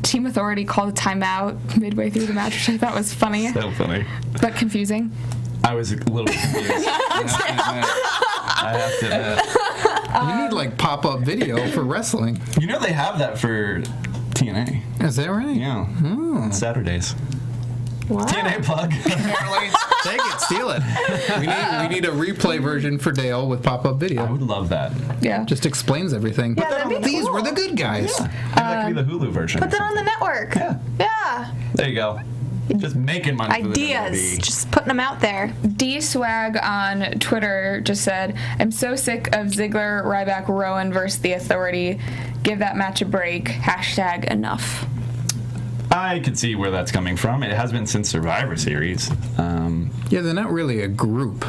[SPEAKER 2] Team Authority called a timeout midway through the match, which I thought was funny.
[SPEAKER 3] So funny.
[SPEAKER 2] But confusing.
[SPEAKER 3] I was a little confused. I have to admit.
[SPEAKER 4] You need like pop-up video for wrestling.
[SPEAKER 3] You know they have that for TNA.
[SPEAKER 4] Is that right?
[SPEAKER 3] Yeah. On Saturdays.
[SPEAKER 5] What?
[SPEAKER 3] TNA plug.
[SPEAKER 4] Apparently, take it, steal it. We need a replay version for Dale with pop-up
[SPEAKER 3] I
[SPEAKER 4] video.
[SPEAKER 3] would love that.
[SPEAKER 2] Yeah.
[SPEAKER 4] Just explains everything.
[SPEAKER 5] Yeah, that'd be
[SPEAKER 4] These
[SPEAKER 5] cool.
[SPEAKER 4] were the good guys.
[SPEAKER 3] Maybe that could be the Hulu version.
[SPEAKER 5] Put that on the network.
[SPEAKER 3] Yeah.
[SPEAKER 5] Yeah.
[SPEAKER 3] There you go. Just making money for the
[SPEAKER 5] Ideas.
[SPEAKER 3] WWE.
[SPEAKER 5] Just putting them out there.
[SPEAKER 2] D-Swag on Twitter just said, I'm so sick of Ziggler, Ryback, Rowan versus The Authority. Give that match a break. # enough.
[SPEAKER 3] I could see where that's coming from. It has been since Survivor Series.
[SPEAKER 4] Yeah, they're not really a group.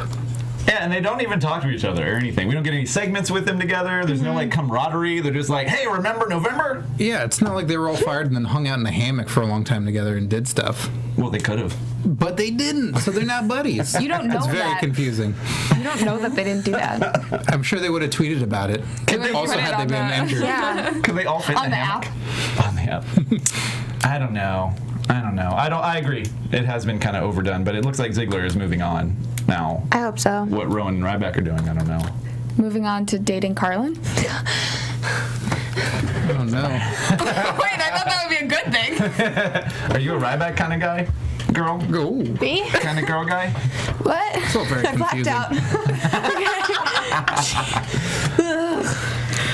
[SPEAKER 3] Yeah, and they don't even talk to each other or anything. We don't get any segments with them together. There's no like camaraderie. They're just like, hey, remember November?
[SPEAKER 4] Yeah, it's not like they were all fired and then hung out in a hammock for a long time together and did stuff.
[SPEAKER 3] Well, they could have.
[SPEAKER 4] But they didn't, so they're not buddies.
[SPEAKER 2] You don't know
[SPEAKER 4] It's very
[SPEAKER 2] that.
[SPEAKER 4] confusing.
[SPEAKER 2] You don't know that they didn't do that.
[SPEAKER 4] I'm sure they would have tweeted about it.
[SPEAKER 2] would've
[SPEAKER 4] Also,
[SPEAKER 2] put it
[SPEAKER 4] had
[SPEAKER 2] on
[SPEAKER 4] they been
[SPEAKER 2] the-
[SPEAKER 4] injured.
[SPEAKER 2] Yeah.
[SPEAKER 3] Could they all fit
[SPEAKER 2] On
[SPEAKER 3] in
[SPEAKER 2] the
[SPEAKER 3] hammock? On the app. I don't know. I agree. It has been kind of overdone, but it looks like Ziggler is moving on now.
[SPEAKER 5] I hope so.
[SPEAKER 3] What Rowan and Ryback are doing, I don't know.
[SPEAKER 2] Moving on to dating Carlyn.
[SPEAKER 4] Oh, no.
[SPEAKER 2] Wait, I thought that would be a good thing.
[SPEAKER 3] Are you a Ryback kind of guy? Girl?
[SPEAKER 4] Ooh.
[SPEAKER 5] Me?
[SPEAKER 3] Kind of girl guy?
[SPEAKER 5] What?
[SPEAKER 4] It's all very
[SPEAKER 5] I blacked
[SPEAKER 4] confusing.
[SPEAKER 5] out.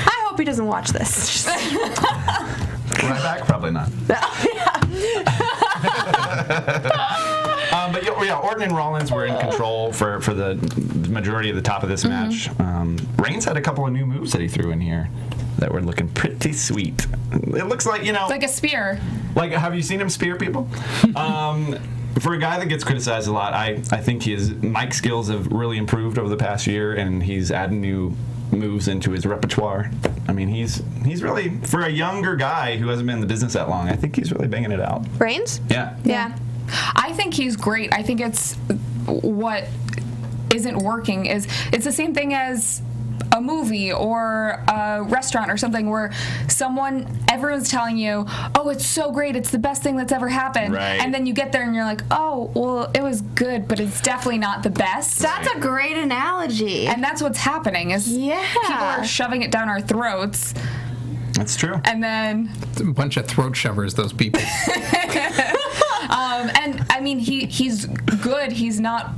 [SPEAKER 5] I hope he doesn't watch this.
[SPEAKER 3] Ryback? Probably not. But yeah, Orton and Rollins were in control for the majority of the top of this match. Reigns had a couple of new moves that he threw in here that were looking pretty sweet. It looks like,
[SPEAKER 2] Like a spear.
[SPEAKER 3] like, have you seen him spear people? For a guy that gets criticized a lot, I think his mic skills have really improved over the past year, and he's adding new moves into his repertoire. I mean, he's really, for a younger guy who hasn't been in the business that long, I think he's really banging it out.
[SPEAKER 5] Reigns?
[SPEAKER 3] Yeah.
[SPEAKER 5] Yeah.
[SPEAKER 2] I think he's great. I think it's what isn't working is it's the same thing as a movie or a restaurant or something where everyone's telling you, oh, it's so great, it's the best thing that's ever happened.
[SPEAKER 3] Right.
[SPEAKER 2] And then you get there and you're like, oh, well, it was good, but it's definitely not the best.
[SPEAKER 5] That's a great analogy.
[SPEAKER 2] And that's what's happening is
[SPEAKER 5] Yeah.
[SPEAKER 2] people are shoving it down our throats.
[SPEAKER 3] That's true.
[SPEAKER 2] And then
[SPEAKER 4] It's a bunch of throat shovers, those people.
[SPEAKER 2] and I mean he's good. He's not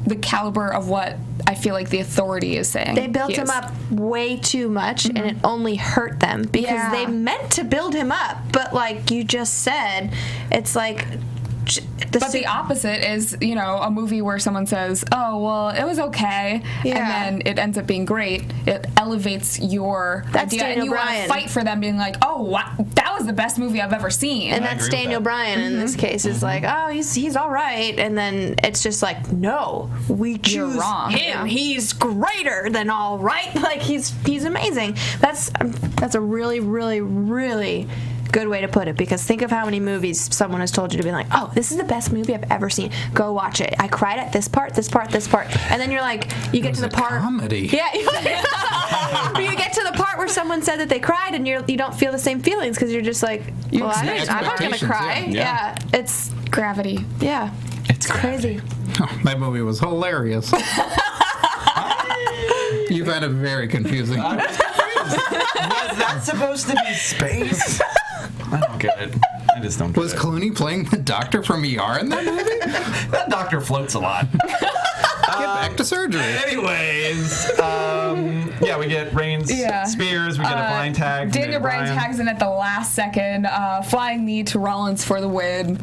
[SPEAKER 2] the caliber of what I feel like the Authority is saying.
[SPEAKER 5] They built
[SPEAKER 2] he
[SPEAKER 5] him
[SPEAKER 2] is.
[SPEAKER 5] up way too much, and it only hurt them because
[SPEAKER 2] Yeah.
[SPEAKER 5] they meant to build him up. But like you just said, it's like
[SPEAKER 2] But the opposite is, a movie where someone says, oh, well, it was okay,
[SPEAKER 5] Yeah.
[SPEAKER 2] and then it ends up being great. It elevates your
[SPEAKER 5] That's
[SPEAKER 2] idea, and
[SPEAKER 5] Daniel
[SPEAKER 2] you want to
[SPEAKER 5] Bryan.
[SPEAKER 2] fight for them, being like, oh, wow, that was the best movie I've ever seen.
[SPEAKER 5] And
[SPEAKER 3] I
[SPEAKER 5] that's
[SPEAKER 3] agree with
[SPEAKER 5] Daniel
[SPEAKER 3] that.
[SPEAKER 5] Bryan in this case is like, oh, he's all right, and then it's just like, no, we choose
[SPEAKER 2] wrong.
[SPEAKER 5] him.
[SPEAKER 2] Yeah.
[SPEAKER 5] He's greater than all right. Like he's amazing. That's a really, really, really good way to put it, because think of how many movies someone has told you to be like, oh, this is the best movie I've ever seen. Go watch it. I cried at this part, and then you're like, you get to the part.
[SPEAKER 4] Comedy.
[SPEAKER 5] Yeah, you get to the part where someone said that they cried, and you don't feel the same feelings because you're just like, well, I'm not gonna
[SPEAKER 4] expectations,
[SPEAKER 5] cry.
[SPEAKER 3] yeah.
[SPEAKER 5] Yeah, it's
[SPEAKER 2] Gravity.
[SPEAKER 5] yeah,
[SPEAKER 3] It's
[SPEAKER 5] crazy.
[SPEAKER 4] Oh, that movie was hilarious. You found it very confusing.
[SPEAKER 3] Was that supposed to be space? I don't get it. I just don't get
[SPEAKER 4] Was
[SPEAKER 3] it.
[SPEAKER 4] Clooney playing the doctor from ER in that movie?
[SPEAKER 3] That doctor floats a lot. I
[SPEAKER 4] back to surgery.
[SPEAKER 3] Anyways, yeah, we get Reigns spears. We get a flying tag.
[SPEAKER 2] Daniel Bryan tags in at the last second. Flying knee to Rollins for the win.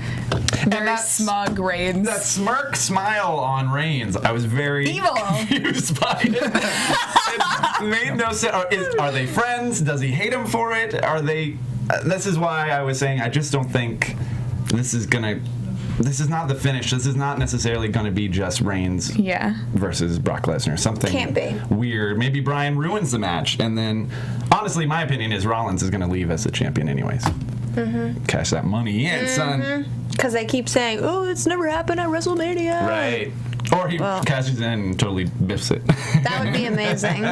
[SPEAKER 2] Very smug Reigns.
[SPEAKER 3] That smirk smile on Reigns, I was very
[SPEAKER 2] evil.
[SPEAKER 3] Confused by it. It made no sense. Are they friends? Does he hate him for it? Are they? This is why I was saying I just don't think this is gonna. This is not the finish. This is not necessarily going to be just Reigns versus Brock Lesnar. Something
[SPEAKER 5] can't be
[SPEAKER 3] weird. Maybe Bryan ruins the match, and then, honestly, my opinion is Rollins is going to leave as the champion anyways. Cash that money in, son.
[SPEAKER 5] Because they keep saying, "Oh, it's never happened at WrestleMania."
[SPEAKER 3] Right. Or he cashes in and totally biffs it.
[SPEAKER 5] That would be amazing.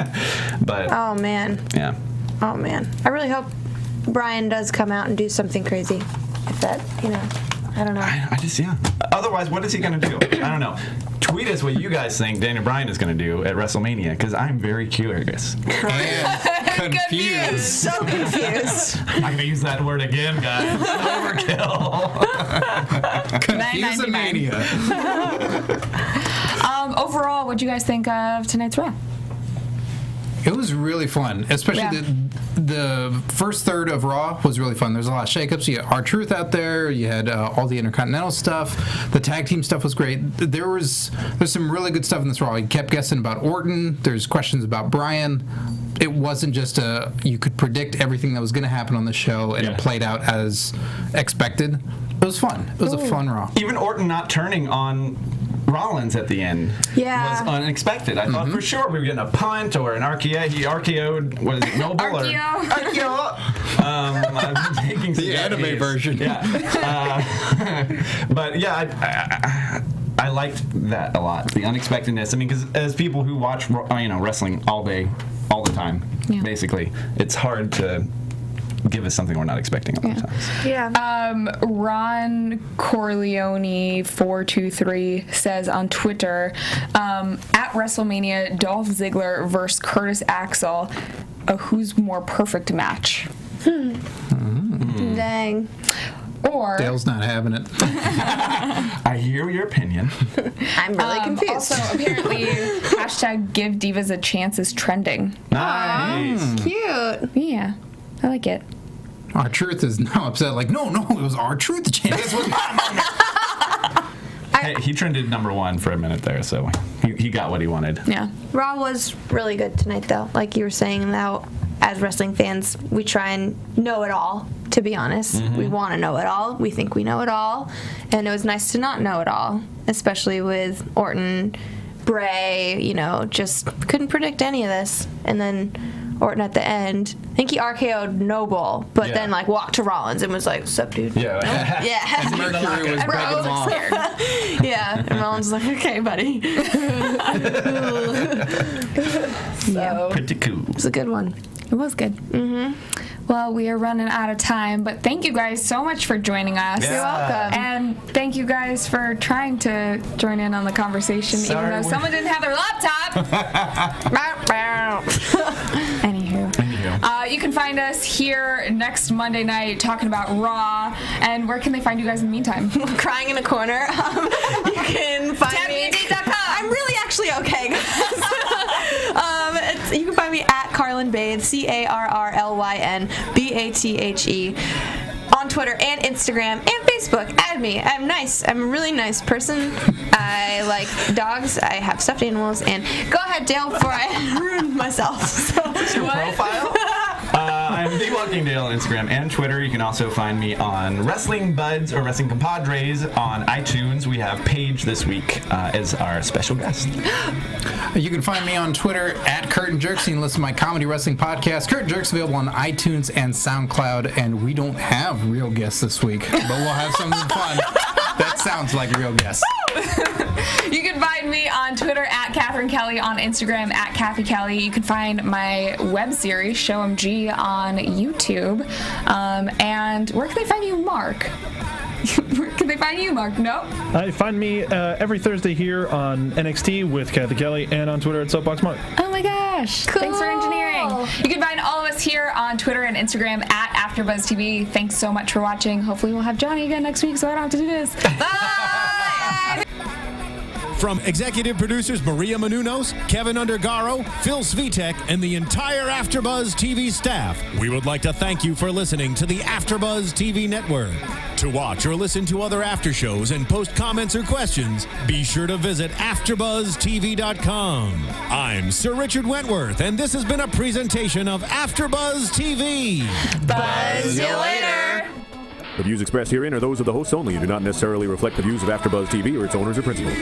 [SPEAKER 3] But
[SPEAKER 5] oh man.
[SPEAKER 3] Yeah.
[SPEAKER 5] Oh man. I really hope Bryan does come out and do something crazy. If that, I don't know.
[SPEAKER 3] I just, Otherwise, what is he going to do? I don't know. Tweet us what you guys think Daniel Bryan is going to do at WrestleMania, because I'm very curious.
[SPEAKER 4] And confused.
[SPEAKER 5] So confused.
[SPEAKER 3] I'm going to use that word again, guys. Overkill.
[SPEAKER 4] Confuse-a-mania.
[SPEAKER 2] Overall, what do you guys think of tonight's Raw?
[SPEAKER 4] It was really fun, especially the first third of Raw was really fun. There's a lot of shakeups. You had R-Truth out there. You had all the Intercontinental stuff. The tag team stuff was great. There's some really good stuff in this Raw. You kept guessing about Orton. There's questions about Bryan. It wasn't just you could predict everything that was going to happen on the show, and it played out as expected. It was fun. It was a fun Raw.
[SPEAKER 3] Even Orton not turning on Rollins at the end was unexpected. I thought for sure we were getting a punt or an RKO. He RKO'd, what is it, Noble? RKO. I'm taking
[SPEAKER 4] the anime version.
[SPEAKER 3] Yeah. But yeah, I liked that a lot. The unexpectedness. I mean, because as people who watch wrestling all day, all the time, basically, it's hard to give us something we're not expecting a lot of times.
[SPEAKER 5] Yeah.
[SPEAKER 2] Ron Corleone 423 says on Twitter, at WrestleMania, Dolph Ziggler versus Curtis Axel, a who's more perfect match.
[SPEAKER 5] Dang.
[SPEAKER 2] Or
[SPEAKER 4] Dale's not having it.
[SPEAKER 3] I hear your opinion.
[SPEAKER 5] I'm really confused.
[SPEAKER 2] Also, apparently, hashtag Give Divas a Chance is trending.
[SPEAKER 3] Nice.
[SPEAKER 5] Cute.
[SPEAKER 2] Yeah. I like it.
[SPEAKER 4] R-Truth is now upset, like, no, it was R-Truth the champion. This was my moment.
[SPEAKER 3] Hey, he trended #1 for a minute there, so he got what he wanted.
[SPEAKER 2] Yeah.
[SPEAKER 5] Raw was really good tonight, though. Like you were saying, now as wrestling fans, we try and know it all, to be honest. We want to know it all. We think we know it all. And it was nice to not know it all, especially with Orton, Bray, just couldn't predict any of this. And then Orton at the end, I think he RKO'd Noble, but then walked to Rollins and was like, "Sup, dude?"
[SPEAKER 3] Yeah.
[SPEAKER 4] And Mercury was breaking him off.
[SPEAKER 5] Yeah, and Rollins was like, "Okay, buddy."
[SPEAKER 3] Pretty cool.
[SPEAKER 5] It was a good one.
[SPEAKER 2] It was good. Well, we are running out of time, but thank you guys so much for joining us.
[SPEAKER 3] Yeah.
[SPEAKER 5] You're welcome.
[SPEAKER 2] And thank you guys for trying to join in on the conversation, even though someone didn't have their laptop. Anywho. You can find us here next Monday night talking about Raw. And where can they find you guys in the meantime?
[SPEAKER 5] Crying in a corner. You can find me. I'm really actually okay, guys. You can find me at Carlyn Bathe, CarlynBathe, on Twitter and Instagram and Facebook. Add me. I'm nice. I'm a really nice person. I like dogs. I have stuffed animals. And go ahead, Dale, before I ruin myself. So,
[SPEAKER 3] Your profile? I'm The Walking Dale on Instagram and Twitter. You can also find me on Wrestling Buds or Wrestling Compadres on iTunes. We have Paige this week as our special guest.
[SPEAKER 4] You can find me on Twitter at Curtain Jerks. You can listen to my comedy wrestling podcast, Curtain Jerks, available on iTunes and SoundCloud. And we don't have real guests this week, but we'll have something fun. That sounds like a real guest.
[SPEAKER 2] You can find me on Twitter at Catherine Kelley, on Instagram at Cathy Kelley. You can find my web series, Show MG, on YouTube. And where can they find you, Mark? Where can they find you, Mark? No?
[SPEAKER 6] Find me every Thursday here on NXT with Cathy Kelley and on Twitter at SoapboxMark.
[SPEAKER 2] Oh my gosh.
[SPEAKER 5] Cool.
[SPEAKER 2] Thanks for engineering. You can find all of us here on Twitter and Instagram at AfterBuzz TV. Thanks so much for watching. Hopefully we'll have Johnny again next week so I don't have to do this. Bye!
[SPEAKER 1] From executive producers Maria Menounos, Kevin Undergaro, Phil Svitek, and the entire AfterBuzz TV staff, we would like to thank you for listening to the AfterBuzz TV network. To watch or listen to other after shows and post comments or questions, be sure to visit AfterBuzzTV.com. I'm Sir Richard Wentworth, and this has been a presentation of AfterBuzz TV.
[SPEAKER 2] Buzz you later.
[SPEAKER 7] The views expressed herein are those of the hosts only and do not necessarily reflect the views of AfterBuzz TV or its owners or principals.